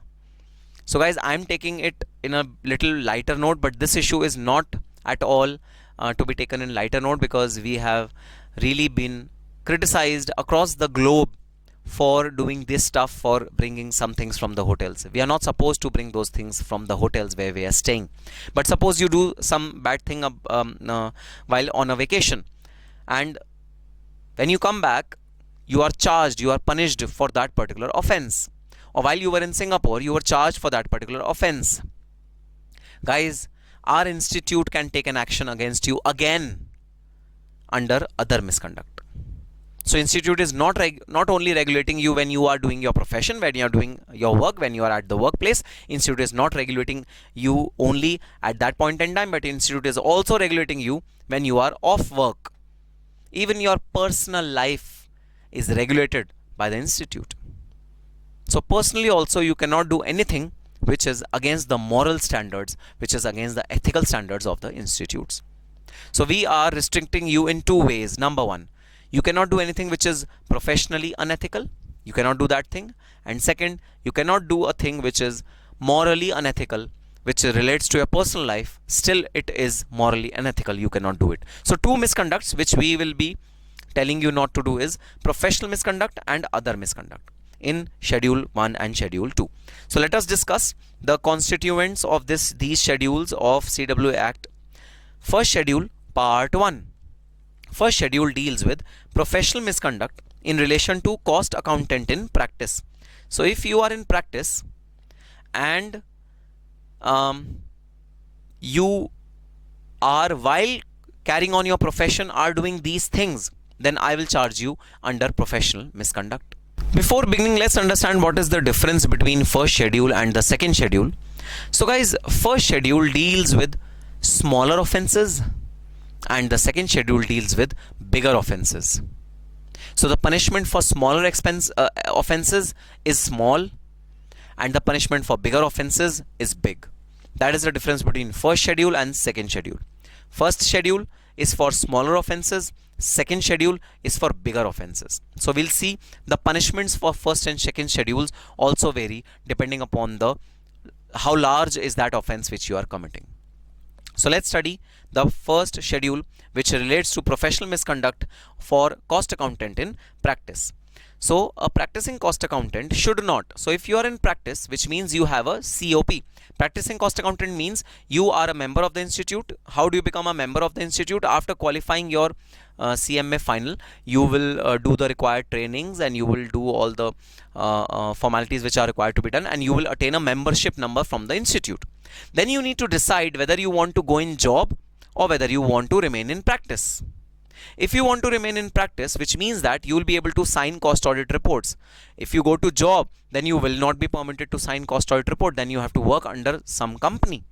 So guys, I'm taking it in a little lighter note, but this issue is not at all to be taken in lighter note, because we have really been criticized across the globe for doing this stuff, for bringing some things from the hotels. We are not supposed to bring those things from the hotels where we are staying. But suppose you do some bad thing while on a vacation, and when you come back, you are charged, you are punished for that particular offense. Or while you were in Singapore, you were charged for that particular offense. Guys, our institute can take an action against you again under other misconduct. So institute is not only regulating you when you are doing your profession, when you are doing your work, when you are at the workplace. Institute is not regulating you only at that point in time, but institute is also regulating you when you are off work. Even your personal life is regulated by the institute. So personally also, you cannot do anything which is against the moral standards, which is against the ethical standards of the institutes. So we are restricting you in two ways. Number one, you cannot do anything which is professionally unethical. You cannot do that thing. And second, you cannot do a thing which is morally unethical, which relates to your personal life. Still it is morally unethical. You cannot do it. So two misconducts which we will be telling you not to do is professional misconduct and other misconduct in Schedule 1 and Schedule 2. So let us discuss the constituents of these schedules of CWA Act. First schedule, Part 1. First schedule deals with professional misconduct in relation to cost accountant in practice. So if you are in practice and you are, while carrying on your profession, are doing these things, then I will charge you under professional misconduct. Before beginning, let's understand what is the difference between first schedule and the second schedule. So guys, first schedule deals with smaller offenses and the second schedule deals with bigger offenses. So the punishment for smaller offenses is small and the punishment for bigger offenses is big. That is the difference between first schedule and second schedule. First schedule is for smaller offenses, second schedule is for bigger offenses. So we'll see the punishments for first and second schedules also vary depending upon the how large is that offense which you are committing. So let's study the first schedule, which relates to professional misconduct for cost accountant in practice. So a practicing cost accountant should not, so if you are in practice, which means you have a COP. Practicing cost accountant means you are a member of the institute. How do you become a member of the institute? After qualifying your CMA Final, you will do the required trainings and you will do all the formalities which are required to be done, and you will attain a membership number from the institute. Then you need to decide whether you want to go in job or whether you want to remain in practice. If you want to remain in practice, which means that you will be able to sign cost audit reports. If you go to job, then you will not be permitted to sign cost audit report. Then you have to work under some company.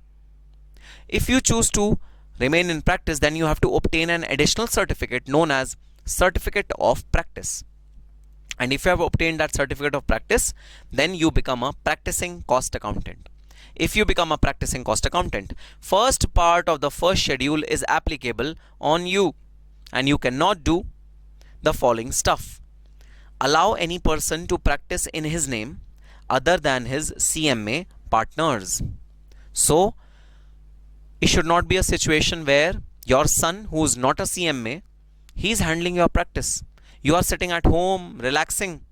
If you choose to remain in practice, then you have to obtain an additional certificate known as certificate of practice. And if you have obtained that certificate of practice, then you become a practicing cost accountant. If you become a practicing cost accountant, first part of the first schedule is applicable on you, and you cannot do the following stuff. Allow any person to practice in his name other than his CMA partners. So it should not be a situation where your son, who is not a CMA, he is handling your practice. You are sitting at home relaxing,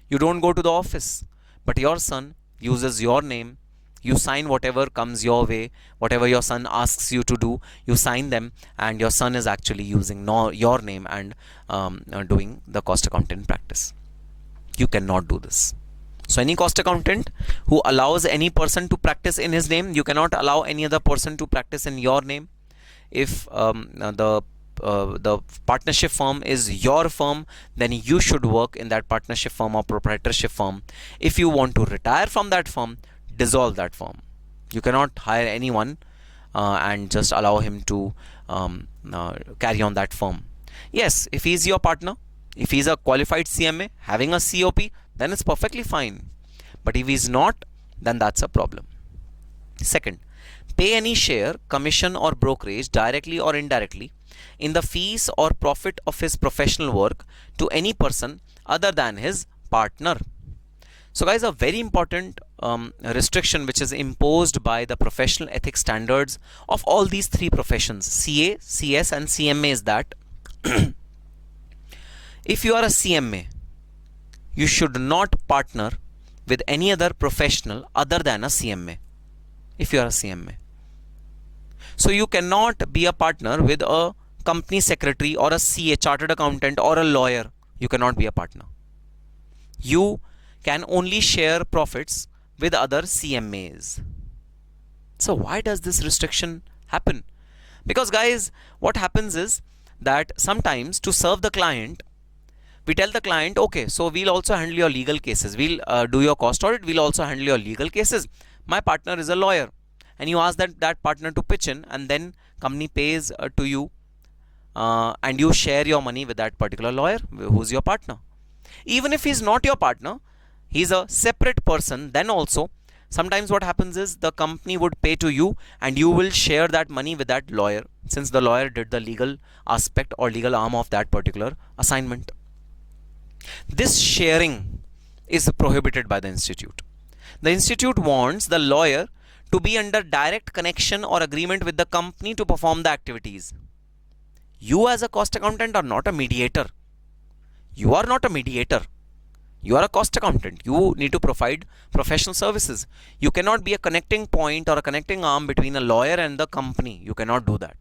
you don't go to the office, but your son uses your name. You sign whatever comes your way, whatever your son asks you to do, you sign them, and your son is actually using your name and doing the cost accountant practice. You cannot do this. So any cost accountant who allows any person to practice in his name, you cannot allow any other person to practice in your name. If the partnership firm is your firm, then you should work in that partnership firm or proprietorship firm. If you want to retire from that firm, dissolve that firm. You cannot hire anyone and just allow him to carry on that firm. Yes, if he is your partner, if he is a qualified CMA having a COP, then it's perfectly fine. But if he is not, then that's a problem. Second, pay any share, commission or brokerage directly or indirectly in the fees or profit of his professional work to any person other than his partner. So guys, a very important restriction which is imposed by the professional ethics standards of all these three professions, CA, CS and CMA, is that if you are a CMA, you should not partner with any other professional other than a CMA. If you are a CMA, so you cannot be a partner with a company secretary or a CA, chartered accountant, or a lawyer. You cannot be a partner. You can only share profits with other CMAs. So why does this restriction happen? Because guys, what happens is that sometimes to serve the client, we tell the client, okay, so we'll also handle your legal cases. We'll do your cost audit. We'll also handle your legal cases. My partner is a lawyer. And you ask that partner to pitch in, and then company pays to you and you share your money with that particular lawyer who's your partner. Even if he's not your partner, he's a separate person, then also sometimes what happens is the company would pay to you and you will share that money with that lawyer, since the lawyer did the legal aspect or legal arm of that particular assignment. This sharing is prohibited by the institute. The institute wants the lawyer to be under direct connection or agreement with the company to perform the activities. You as a cost accountant are not a mediator. You are not a mediator. You are a cost accountant. You need to provide professional services. You cannot be a connecting point or a connecting arm between a lawyer and the company. You cannot do that.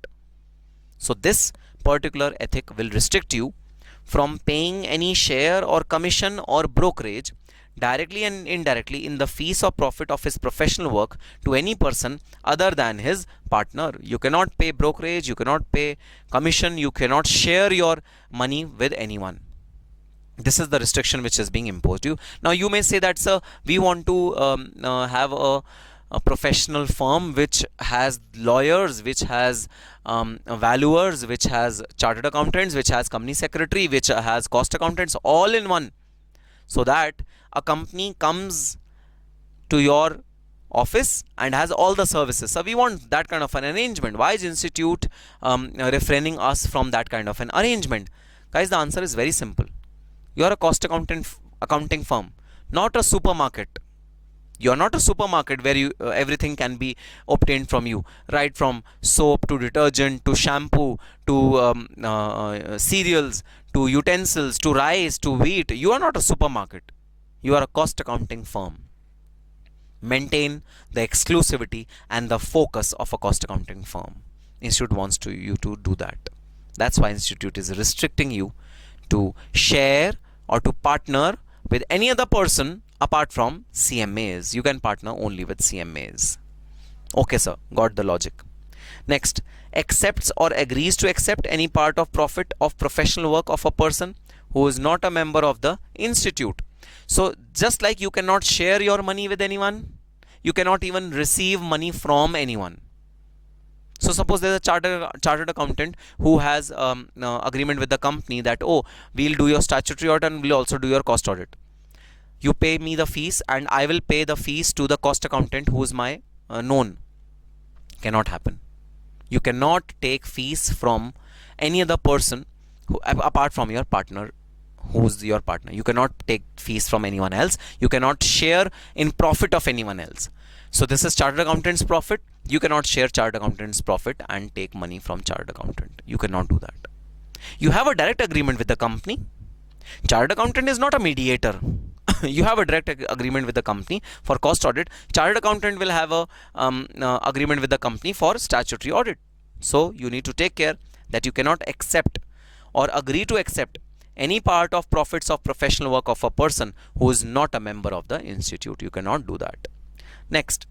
So this particular ethic will restrict you from paying any share or commission or brokerage directly and indirectly in the fees or profit of his professional work to any person other than his partner. You cannot pay brokerage, you cannot pay commission, you cannot share your money with anyone. This is the restriction which is being imposed you. Now you may say that, sir, we want to have a professional firm which has lawyers, which has valuers, which has chartered accountants, which has company secretary, which has cost accountants, all in one, so that a company comes to your office and has all the services. So we want that kind of an arrangement. Why is institute refraining us from that kind of an arrangement? Guys, the answer is very simple. You are a cost accounting firm, not a supermarket. You are not a supermarket where you everything can be obtained from you, right from soap to detergent to shampoo to cereals to utensils to rice to wheat. You are not a supermarket. You are a cost accounting firm. Maintain the exclusivity and the focus of a cost accounting firm. Institute wants you to do that. That's why institute is restricting you to share or to partner with any other person apart from CMAs. You can partner only with CMAs. Okay, sir, got the logic. Next, accepts or agrees to accept any part of profit of professional work of a person who is not a member of the institute. So just like you cannot share your money with anyone, you cannot even receive money from anyone. So suppose there's a chartered accountant who has agreement with the company that, oh, we'll do your statutory audit and we'll also do your cost audit. You pay me the fees and I will pay the fees to the cost accountant who is my known. Cannot happen. You cannot take fees from any other person who, apart from your partner, who's your partner. You cannot take fees from anyone else. You cannot share in profit of anyone else. So this is chartered accountant's profit. You cannot share chartered accountant's profit and take money from chartered accountant. You cannot do that. You have a direct agreement with the company. Chartered accountant is not a mediator. You have a direct agreement with the company for cost audit. Chartered accountant will have a agreement with the company for statutory audit. So you need to take care that you cannot accept or agree to accept any part of profits of professional work of a person who is not a member of the institute. You cannot do that. Next,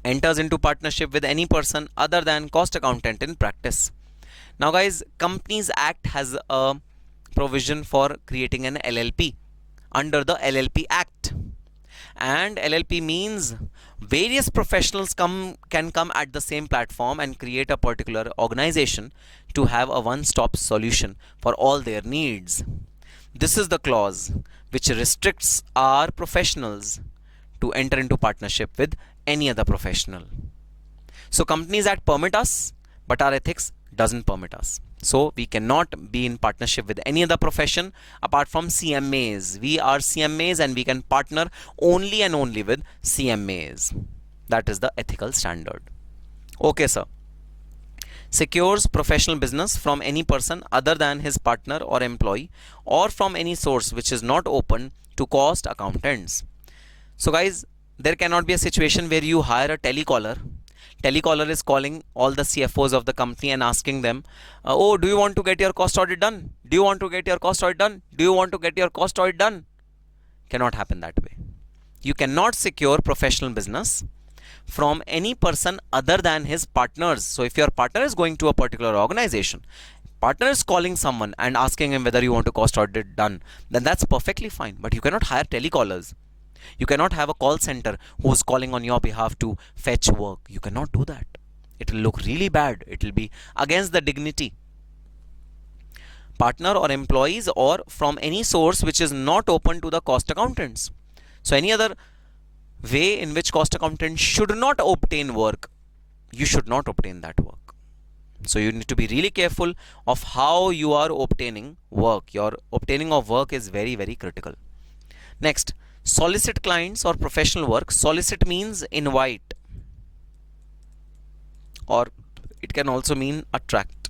enters into partnership with any person other than cost accountant in practice. Now guys, Companies Act has a provision for creating an LLP under the LLP Act. And LLP means various professionals can come at the same platform and create a particular organization to have a one-stop solution for all their needs. This is the clause which restricts our professionals to enter into partnership with any other professional. So Companies Act permit us, but our ethics doesn't permit us. So we cannot be in partnership with any other profession apart from CMAs. We are CMAs and we can partner only and only with CMAs. That is the ethical standard. Okay, sir. Secures professional business from any person other than his partner or employee or from any source which is not open to cost accountants. So guys, there cannot be a situation where you hire a telecaller. Telecaller is calling all the CFOs of the company and asking them, oh, do you want to get your cost audit done? Do you want to get your cost audit done? Do you want to get your cost audit done? Cannot happen that way. You cannot secure professional business from any person other than his partners. So if your partner is going to a particular organization, partner is calling someone and asking him whether you want to cost audit done, then that's perfectly fine. But you cannot hire telecallers. You cannot have a call center who's calling on your behalf to fetch work. You cannot do that. It will look really bad. It will be against the dignity. Partner or employees or from any source which is not open to the cost accountants. So any other way in which cost accountants should not obtain work, you should not obtain that work. So you need to be really careful of how you are obtaining work. Your obtaining of work is very, very critical. Next, solicit clients or professional work. Solicit means invite, or it can also mean attract.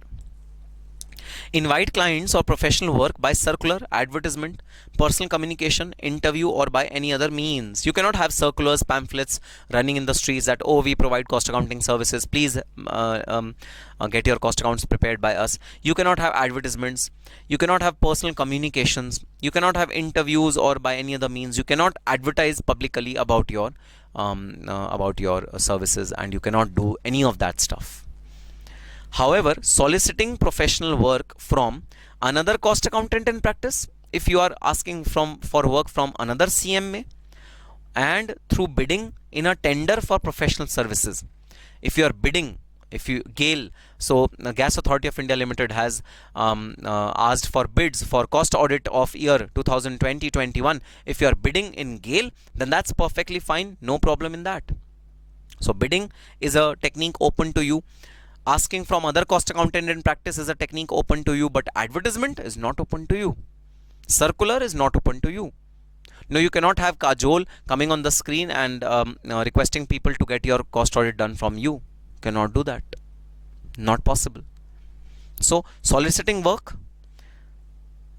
Invite clients or professional work by circular, advertisement, personal communication, interview, or by any other means. You cannot have circulars, pamphlets running in the streets that, oh, we provide cost accounting services, please get your cost accounts prepared by us. You cannot have advertisements, you cannot have personal communications, you cannot have interviews or by any other means. You cannot advertise publicly about your services, and you cannot do any of that stuff. However, soliciting professional work from another cost accountant in practice, if you are asking for work from another CMA, and through bidding in a tender for professional services, if you are bidding, if you GAIL, so Gas Authority of India Limited has asked for bids for cost audit of year 2020-21. If you are bidding in GAIL, then that's perfectly fine, no problem in that. So bidding is a technique open to you. Asking from other cost accountant in practice is a technique open to you, but advertisement is not open to you. Circular is not open to you. No, you cannot have Kajol coming on the screen and requesting people to get your cost audit done from you. Cannot do that. Not possible. So soliciting work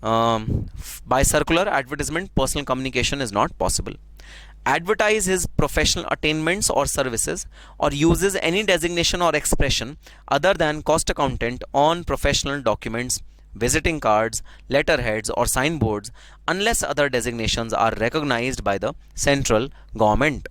by circular, advertisement, personal communication is not possible. Advertise his professional attainments or services, or uses any designation or expression other than cost accountant on professional documents, visiting cards, letterheads, or signboards, unless other designations are recognized by the central government.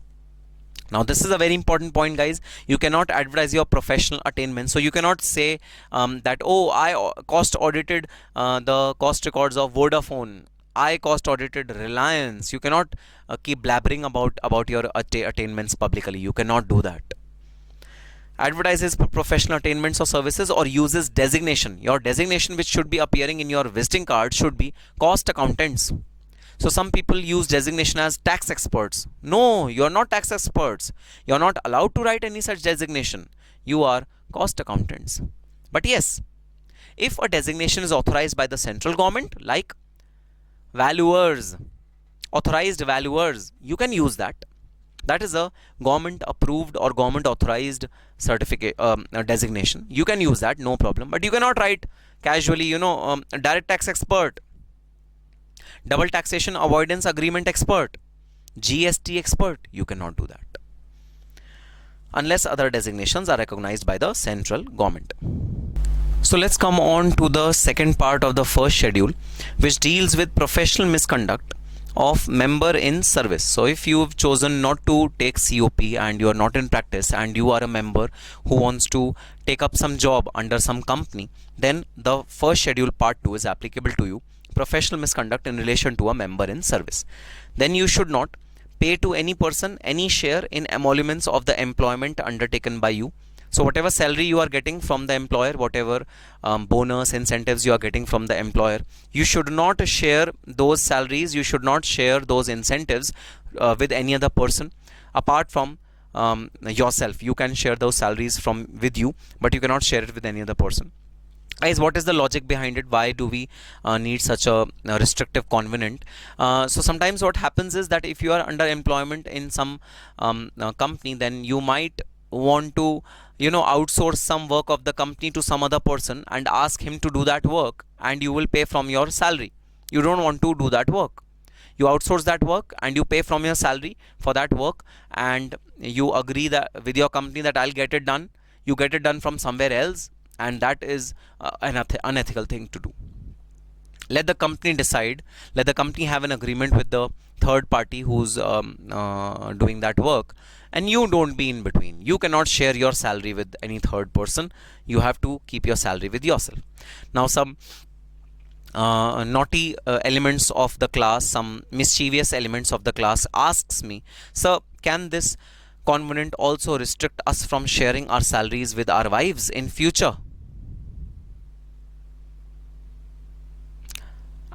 Now this is a very important point, guys. You cannot advertise your professional attainments. So you cannot say that, oh, I cost audited the cost records of Vodafone, I cost audited Reliance. You cannot keep blabbering about your attainments publicly. You cannot do that. Advertises professional attainments or services, or uses designation. Your designation which should be appearing in your visiting card should be cost accountants. So some people use designation as tax experts. No, you are not tax experts. You are not allowed to write any such designation. You are cost accountants. But yes, if a designation is authorized by the central government, like valuers, authorized valuers, you can use that. That is a government approved or government authorized certificate designation. You can use that, no problem. But you cannot write casually, direct tax expert, double taxation avoidance agreement expert, GST expert. You cannot do that unless other designations are recognized by the central government. So let's come on to the second part of the first schedule, which deals with professional misconduct of member in service. So if you've chosen not to take COP and you are not in practice and you are a member who wants to take up some job under some company, then the first schedule part 2 is applicable to you. Professional misconduct in relation to a member in service. Then you should not pay to any person any share in emoluments of the employment undertaken by you. So whatever salary you are getting from the employer, whatever bonus, incentives you are getting from the employer, you should not share those salaries, you should not share those incentives with any other person apart from yourself. You can share those salaries with you, but you cannot share it with any other person. Guys, what is the logic behind it? Why do we need such a restrictive covenant? So sometimes what happens is that if you are under employment in some company, then you might want to outsource some work of the company to some other person and ask him to do that work, and you will pay from your salary. You don't want to do that work. You outsource that work and you pay from your salary for that work, and you agree that with your company that I'll get it done. You get it done from somewhere else, and that is an unethical thing to do. Let the company decide. Let the company have an agreement with the third party who's doing that work, and you don't be in between. You cannot share your salary with any third person. You have to keep your salary with yourself. Now some naughty elements of the class, some mischievous elements of the class asks me, sir, can this covenant also restrict us from sharing our salaries with our wives in future?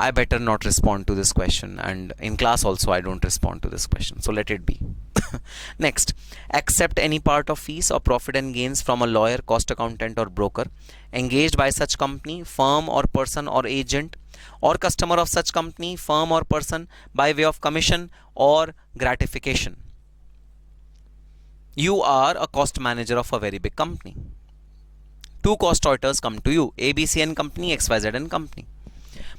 I better not respond to this question, and in class also I don't respond to this question, so let it be. Next, accept any part of fees or profit and gains from a lawyer, cost accountant or broker engaged by such company, firm or person or agent or customer of such company, firm or person by way of commission or gratification. You are a cost manager of a very big company. two cost auditors come to you, ABC and company, XYZ and company.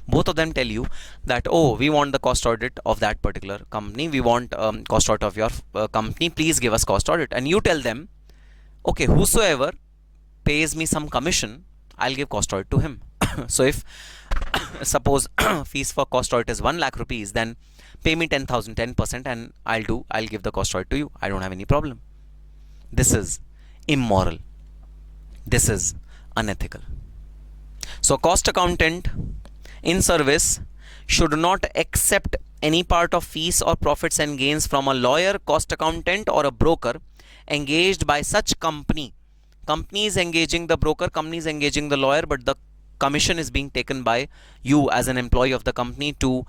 Both of them tell you that, oh, we want the cost audit of that particular company, we want cost audit of your company, please give us cost audit. And you tell them, okay, whosoever pays me some commission, I'll give cost audit to him. So if suppose fees for cost audit is 1 lakh rupees, then pay me 10,000, 10%, and I'll give the cost audit to you. I don't have any problem. This is immoral. This is unethical. So cost accountant in service should not accept any part of fees or profits and gains from a lawyer, cost accountant, or a broker engaged by such company. Company is engaging the broker, company is engaging the lawyer, but the commission is being taken by you as an employee of the company to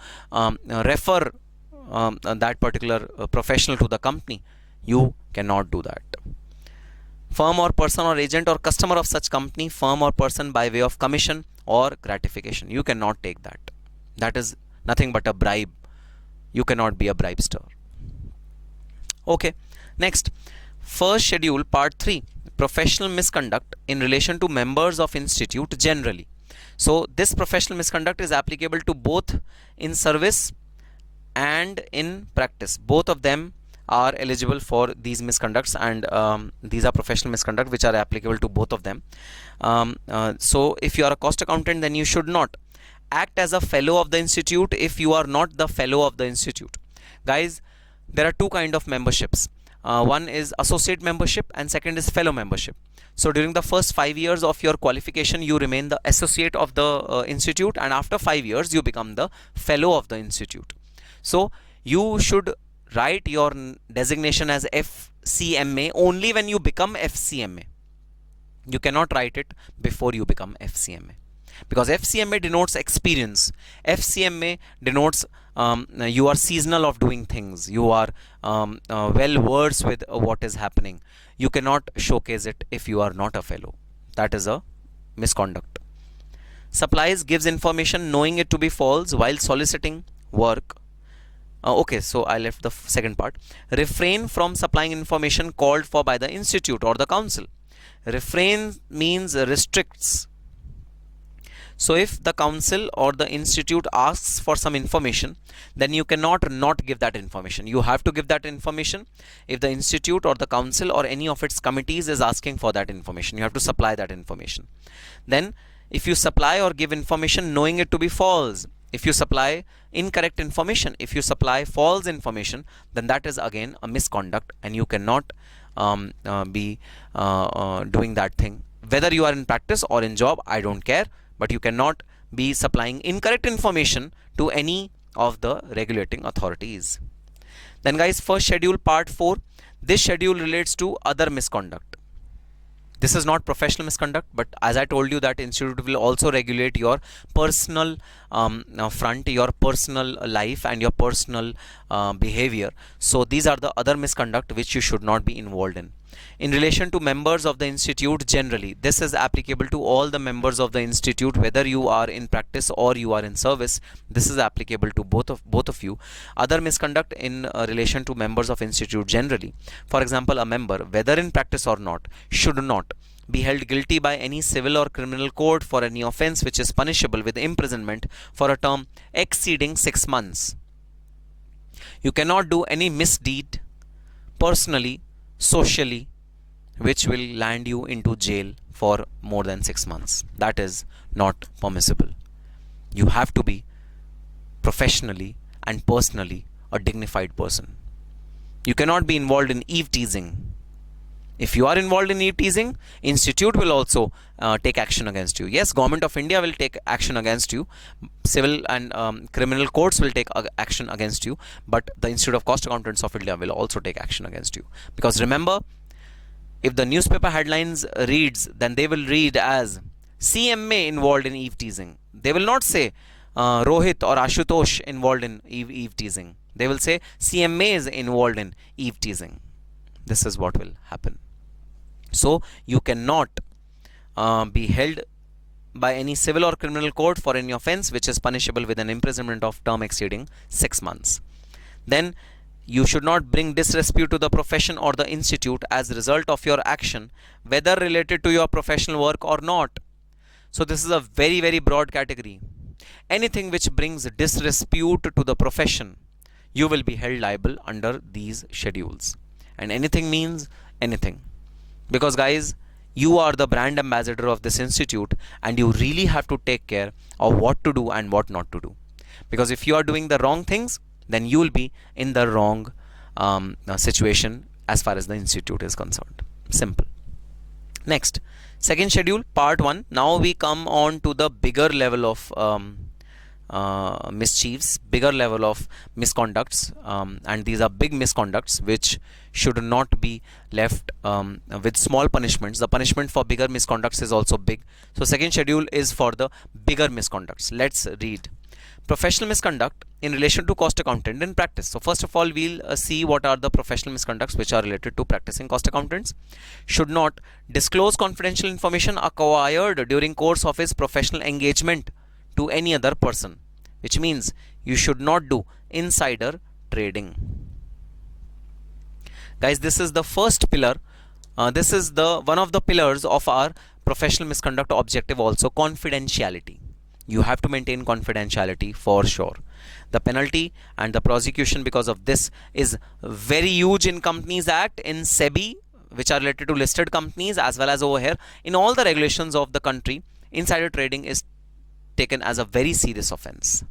refer that particular professional to the company. You cannot do that. Firm or person or agent or customer of such company, firm or person, by way of commission or gratification. You cannot take that. That is nothing but a bribe. You cannot be a bribester. Okay. Next, first schedule, part 3, professional misconduct in relation to members of institute generally. So this professional misconduct is applicable to both in service and in practice. Both of them are eligible for these misconducts, and these are professional misconduct which are applicable to both of them. So if you are a cost accountant, then you should not act as a fellow of the institute if you are not the fellow of the institute. Guys, there are two kind of memberships. One is associate membership and second is fellow membership. So during the first 5 years of your qualification, you remain the associate of the institute, and after 5 years you become the fellow of the institute. So you should write your designation as FCMA only when you become FCMA. You cannot write it before you become FCMA, because FCMA denotes experience. FCMA denotes you are seasonal of doing things. You are well versed with what is happening. You cannot showcase it if you are not a fellow. That is a misconduct. Supplies, gives information knowing it to be false while soliciting work. Okay, so I left the second part. Refrain from supplying information called for by the institute or the council. Refrain means restricts. So if the council or the institute asks for some information, then you cannot not give that information. You have to give that information. If the institute or the council or any of its committees is asking for that information, you have to supply that information. Then if you supply or give information knowing it to be false, if you supply incorrect information, if you supply false information, then that is again a misconduct, and you cannot be doing that thing. Whether you are in practice or in job, I don't care, but you cannot be supplying incorrect information to any of the regulating authorities. Then guys, first schedule, part 4. This schedule relates to other misconduct. This is not professional misconduct, but as I told you that institute will also regulate your personal front, your personal life and your personal behavior. So these are the other misconduct which you should not be involved in. In relation to members of the institute generally, this is applicable to all the members of the institute, whether you are in practice or you are in service. This is applicable to both of you. Other misconduct in relation to members of institute generally. For example, a member, whether in practice or not, should not be held guilty by any civil or criminal court for any offence which is punishable with imprisonment for a term exceeding 6 months. You cannot do any misdeed personally, socially, which will land you into jail for more than 6 months. That is not permissible. You have to be professionally and personally a dignified person. You cannot be involved in eve teasing. If you are involved in eve teasing, institute will also take action against you. Yes, Government of India will take action against you. Civil and criminal courts will take action against you. But the Institute of Cost Accountants of India will also take action against you. Because remember, if the newspaper headlines reads, then they will read as CMA involved in eve teasing. They will not say Rohit or Ashutosh involved in eve teasing. They will say CMA is involved in eve teasing. This is what will happen. So you cannot be held by any civil or criminal court for any offence which is punishable with an imprisonment of term exceeding 6 months. Then You should not bring disrepute to the profession or the institute as a result of your action, whether related to your professional work or not. So this is a very, very broad category. Anything which brings disrepute to the profession, you will be held liable under these schedules. And anything means anything. Because guys, you are the brand ambassador of this institute, and you really have to take care of what to do and what not to do. Because if you are doing the wrong things, then you will be in the wrong situation as far as the institute is concerned. Simple. Next, second schedule, part 1. Now we come on to the bigger level of mischiefs, bigger level of misconducts, and these are big misconducts which should not be left with small punishments. The punishment for bigger misconducts is also big. So second schedule is for the bigger misconducts. Let's read. Professional misconduct in relation to cost accountant in practice. So first of all, we'll see what are the professional misconducts which are related to practicing cost accountants. Should not disclose confidential information acquired during course of his professional engagement to any other person, which means you should not do insider trading. Guys, this is the first pillar. This is the one of the pillars of our professional misconduct objective also, confidentiality. You have to maintain confidentiality for sure. The penalty and the prosecution because of this is very huge in Companies Act, in SEBI, which are related to listed companies, as well as over here in all the regulations of the country. Insider trading is taken as a very serious offense.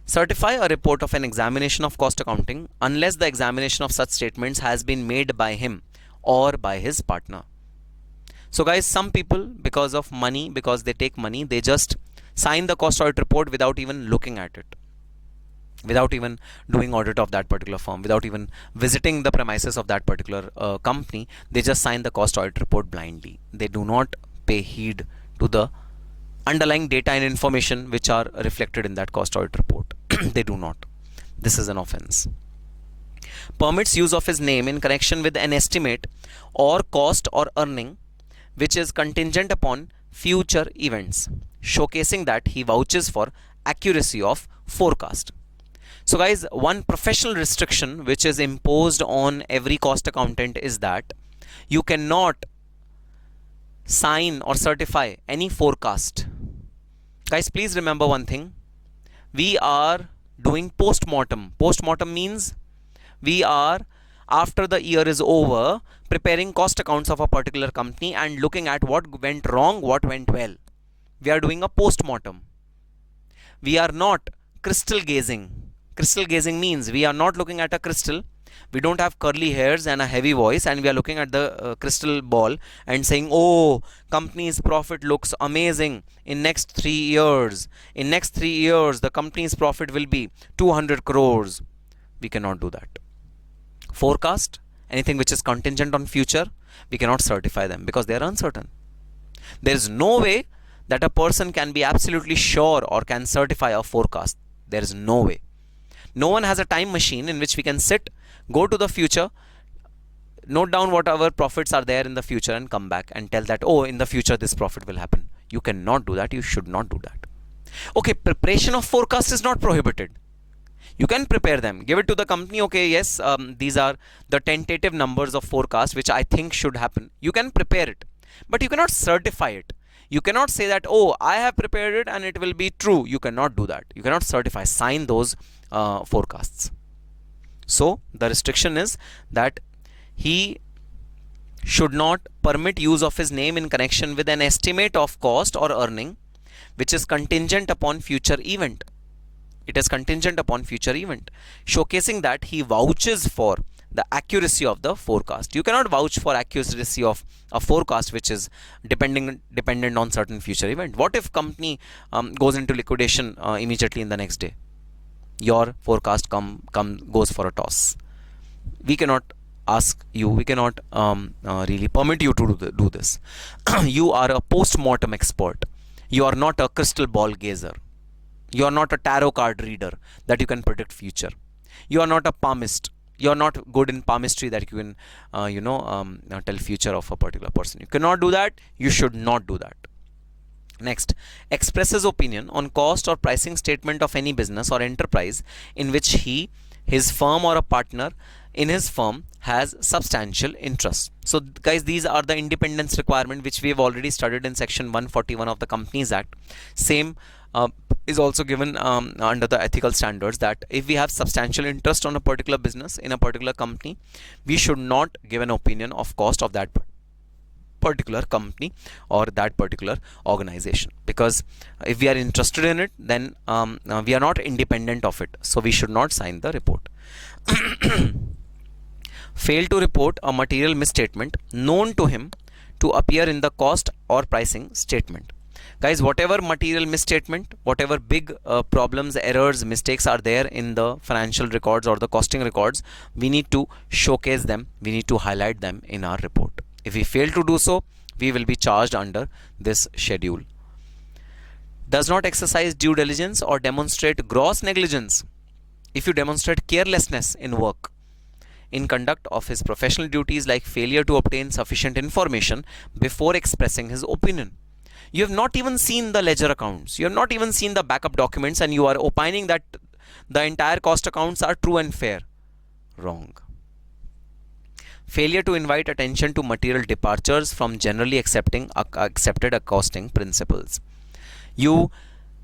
Certify a report of an examination of cost accounting unless the examination of such statements has been made by him or by his partner. So guys, some people, because of money, because they take money, they just sign the cost audit report without even looking at it, without even doing audit of that particular firm, without even visiting the premises of that particular company. They just sign the cost audit report blindly. They do not pay heed to the underlying data and information which are reflected in that cost audit report. They do not. This is an offense. Permits use of his name in connection with an estimate or cost or earning which is contingent upon future events, showcasing that he vouches for accuracy of forecast. So guys, one professional restriction which is imposed on every cost accountant is that you cannot sign or certify any forecast. Guys, please remember one thing. We are doing post-mortem. Post-mortem means we are, after the year is over, preparing cost accounts of a particular company and looking at what went wrong, what went well. We are doing a post-mortem. We are not crystal gazing. Crystal gazing means we are not looking at a crystal. We don't have curly hairs and a heavy voice, and we are looking at the crystal ball and saying, oh, company's profit looks amazing in next 3 years. In next 3 years, the company's profit will be 200 crores. We cannot do that. Forecast, anything which is contingent on future, we cannot certify them because they are uncertain. There is no way that a person can be absolutely sure or can certify a forecast. There is no way. No one has a time machine in which we can sit, go to the future, note down whatever profits are there in the future and come back and tell that, oh, in the future this profit will happen. You cannot do that. You should not do that. Okay, preparation of forecast is not prohibited. You can prepare them, give it to the company. Okay, yes, these are the tentative numbers of forecast which I think should happen. You can prepare it, but you cannot certify it. You cannot say that, oh, I have prepared it and it will be true. You cannot do that. You cannot certify, sign those forecasts. So the restriction is that he should not permit use of his name in connection with an estimate of cost or earning which is contingent upon future event. It is contingent upon future event, showcasing that he vouches for the accuracy of the forecast. You cannot vouch for accuracy of a forecast which is dependent on certain future event. What if company goes into liquidation immediately in the next day? Your forecast goes for a toss. We cannot ask you, we cannot really permit you to do this. You are a post-mortem expert. You are not a crystal ball gazer. You are not a tarot card reader that you can predict future. You are not a palmist. You are not good in palmistry that you can, tell future of a particular person. You cannot do that. You should not do that. Next, expresses opinion on cost or pricing statement of any business or enterprise in which he his firm or a partner in his firm has substantial interest. So guys, these are the independence requirement which we have already studied in section 141 of the Companies Act. Same is also given under the ethical standards, that if we have substantial interest on a particular business in a particular company, we should not give an opinion of cost of that particular company or that particular organization, because if we are interested in it, then we are not independent of it, so we should not sign the report. Fail to report a material misstatement known to him to appear in the cost or pricing statement. Guys, whatever material misstatement, whatever big problems, errors, mistakes are there in the financial records or the costing records, we need to showcase them, we need to highlight them in our report. If we fail to do so, we will be charged under this schedule. Does not exercise due diligence or demonstrate gross negligence. If you demonstrate carelessness in work, in conduct of his professional duties, like failure to obtain sufficient information before expressing his opinion. You have not even seen the ledger accounts, you have not even seen the backup documents, and you are opining that the entire cost accounts are true and fair. Wrong. Failure to invite attention to material departures from generally accepted accounting principles. You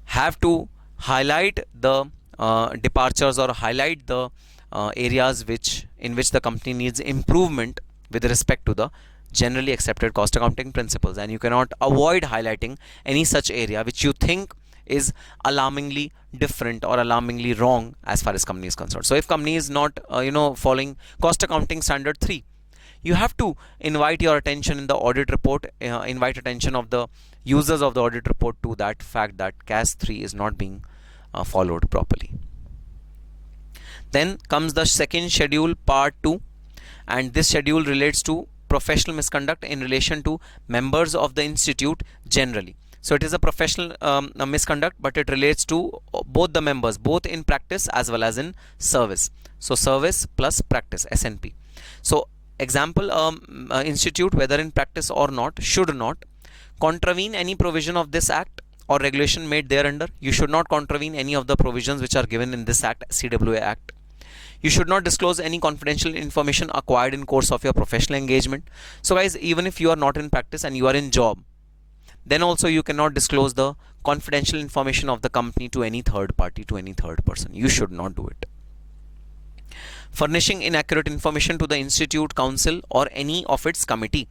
have to highlight the departures or highlight the areas in which the company needs improvement with respect to the generally accepted cost accounting principles, and you cannot avoid highlighting any such area which you think is alarmingly different or alarmingly wrong as far as company is concerned. So if company is not following cost accounting standard 3, you have to invite your attention in the audit report, invite attention of the users of the audit report to that fact that CAS 3 is not being followed properly. Then comes the second schedule, part 2, and this schedule relates to professional misconduct in relation to members of the institute generally. So it is a professional misconduct, but it relates to both the members, both in practice as well as in service. So service plus practice, SNP. So example, institute, whether in practice or not, should not contravene any provision of this act or regulation made thereunder. You should not contravene any of the provisions which are given in this act, CWA Act. You should not disclose any confidential information acquired in course of your professional engagement. So guys, even if you are not in practice and you are in job, then also you cannot disclose the confidential information of the company to any third party, to any third person. You should not do it. Furnishing inaccurate information to the institute, council, or any of its committee.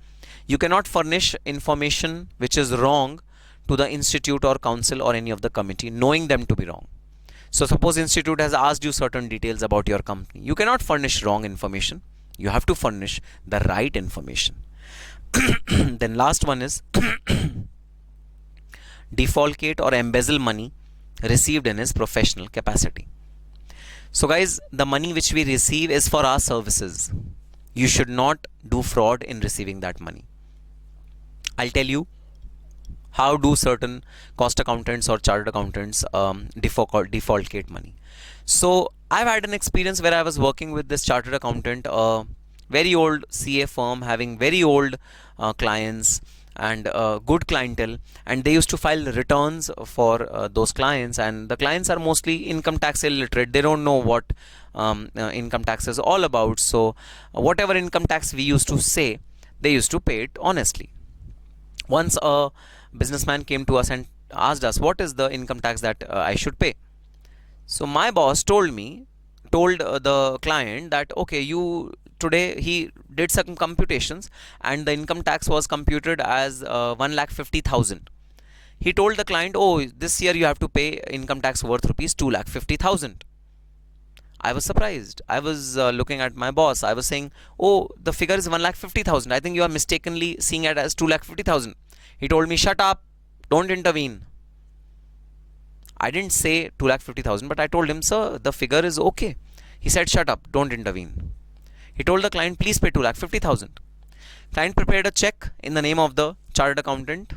You cannot furnish information which is wrong to the institute or council or any of the committee, knowing them to be wrong. So suppose institute has asked you certain details about your company. You cannot furnish wrong information. You have to furnish the right information. Then last one is defalcate or embezzle money received in his professional capacity. So guys, the money which we receive is for our services. You should not do fraud in receiving that money. I'll tell you how do certain cost accountants or chartered accountants defalcate money. So I've had an experience where I was working with this chartered accountant, very old CA firm having very old clients and good clientele, and they used to file returns for those clients, and the clients are mostly income tax illiterate. They don't know what income tax is all about. So whatever income tax we used to say, they used to pay it honestly. Once a businessman came to us and asked us, what is the income tax that I should pay? So my boss told the client that, okay, today he did some computations and the income tax was computed as 1,50,000. He told the client, oh, this year you have to pay income tax worth rupees 2,50,000. I was surprised. I was looking at my boss. I was saying, oh, the figure is 1,50,000. I think you are mistakenly seeing it as 2,50,000. He told me, shut up, don't intervene. I didn't say 2,50,000, but I told him, sir, the figure is okay. He said, shut up, don't intervene. He told the client, please pay 2,50,000. Client prepared a check in the name of the chartered accountant,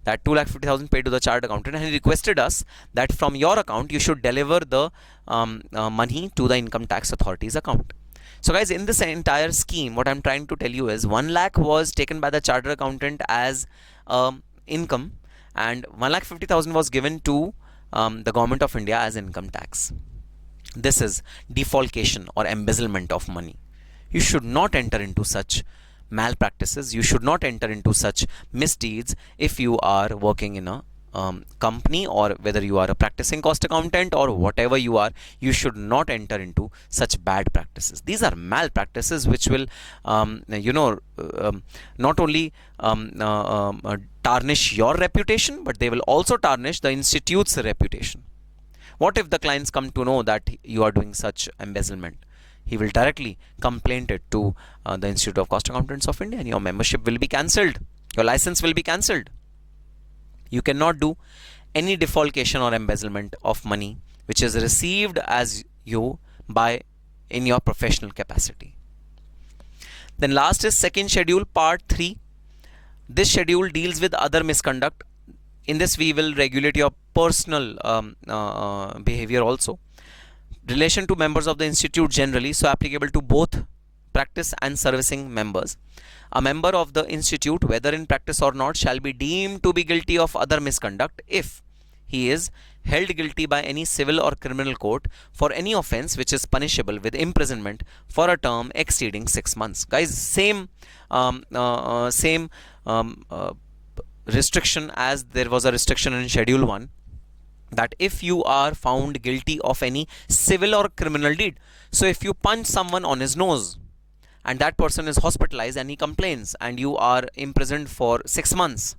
that 2,50,000 paid to the chartered accountant, and he requested us that from your account you should deliver the money to the income tax authority's account. So guys, in this entire scheme, what I'm trying to tell you is 1 lakh was taken by the chartered accountant as income, and 1,50,000 was given to the government of India as income tax. This is defalcation or embezzlement of money. You should not enter into such malpractices. You should not enter into such misdeeds if you are working in a company, or whether you are a practicing cost accountant or whatever you are. You should not enter into such bad practices. These are malpractices which will not only tarnish your reputation, but they will also tarnish the institute's reputation. What if the clients come to know that you are doing such embezzlement? He will directly complain it to the Institute of Cost Accountants of India, and your membership will be cancelled. Your license will be cancelled. You cannot do any defalcation or embezzlement of money which is received as you by in your professional capacity. Then last is second schedule, part 3. This schedule deals with other misconduct. In this we will regulate your personal behavior also. Relation to members of the institute generally, so applicable to both practice and servicing members. A member of the institute, whether in practice or not, shall be deemed to be guilty of other misconduct if he is held guilty by any civil or criminal court for any offence which is punishable with imprisonment for a term exceeding 6 months. Guys, same restriction as there was a restriction in Schedule 1, that if you are found guilty of any civil or criminal deed, so if you punch someone on his nose and that person is hospitalized and he complains and you are imprisoned for 6 months,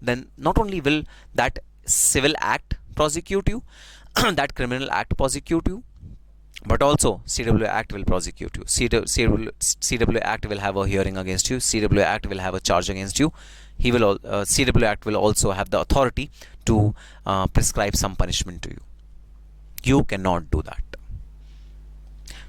then not only will that civil act prosecute you, that criminal act prosecute you, but also CWA Act will prosecute you. CWA Act will have a hearing against you. CWA Act will have a charge against you. CWA Act will also have the authority to prescribe some punishment to you. You cannot do that.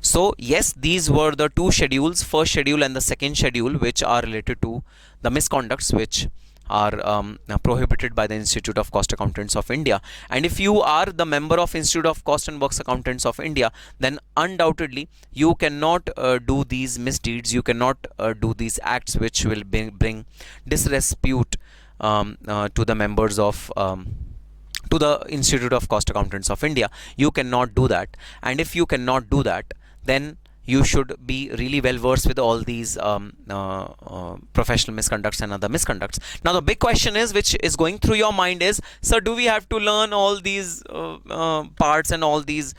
So yes, these were the two schedules, first schedule and the second schedule, which are related to the misconducts which are prohibited by the Institute of Cost Accountants of India. And if you are the member of Institute of Cost and Works Accountants of India, then undoubtedly you cannot do these misdeeds, you cannot do these acts which will bring disrepute to the members of to the Institute of Cost Accountants of India. You cannot do that, and if you cannot do that, then you should be really well versed with all these professional misconducts and other misconducts. Now the big question is, which is going through your mind is, sir, do we have to learn all these parts and all these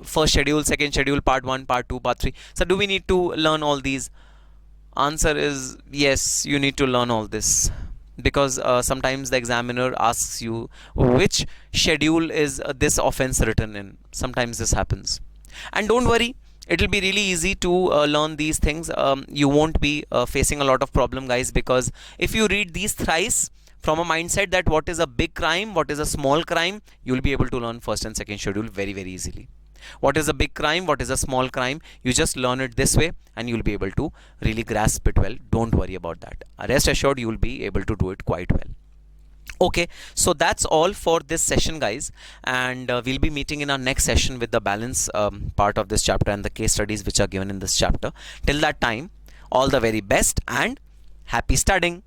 first schedule, second schedule, part 1, part 2, part 3? So do we need to learn all these? Answer is yes, you need to learn all this, because sometimes the examiner asks you which schedule is this offense written in. Sometimes this happens. And don't worry, it will be really easy to learn these things. You won't be facing a lot of problem, guys, because if you read these thrice from a mindset that what is a big crime, what is a small crime, you will be able to learn first and second schedule very, very easily. What is a big crime, what is a small crime, you just learn it this way and you will be able to really grasp it well. Don't worry about that. Rest assured, you will be able to do it quite well. Okay, so that's all for this session, guys, and we'll be meeting in our next session with the balance part of this chapter and the case studies which are given in this chapter. Till that time, all the very best and happy studying.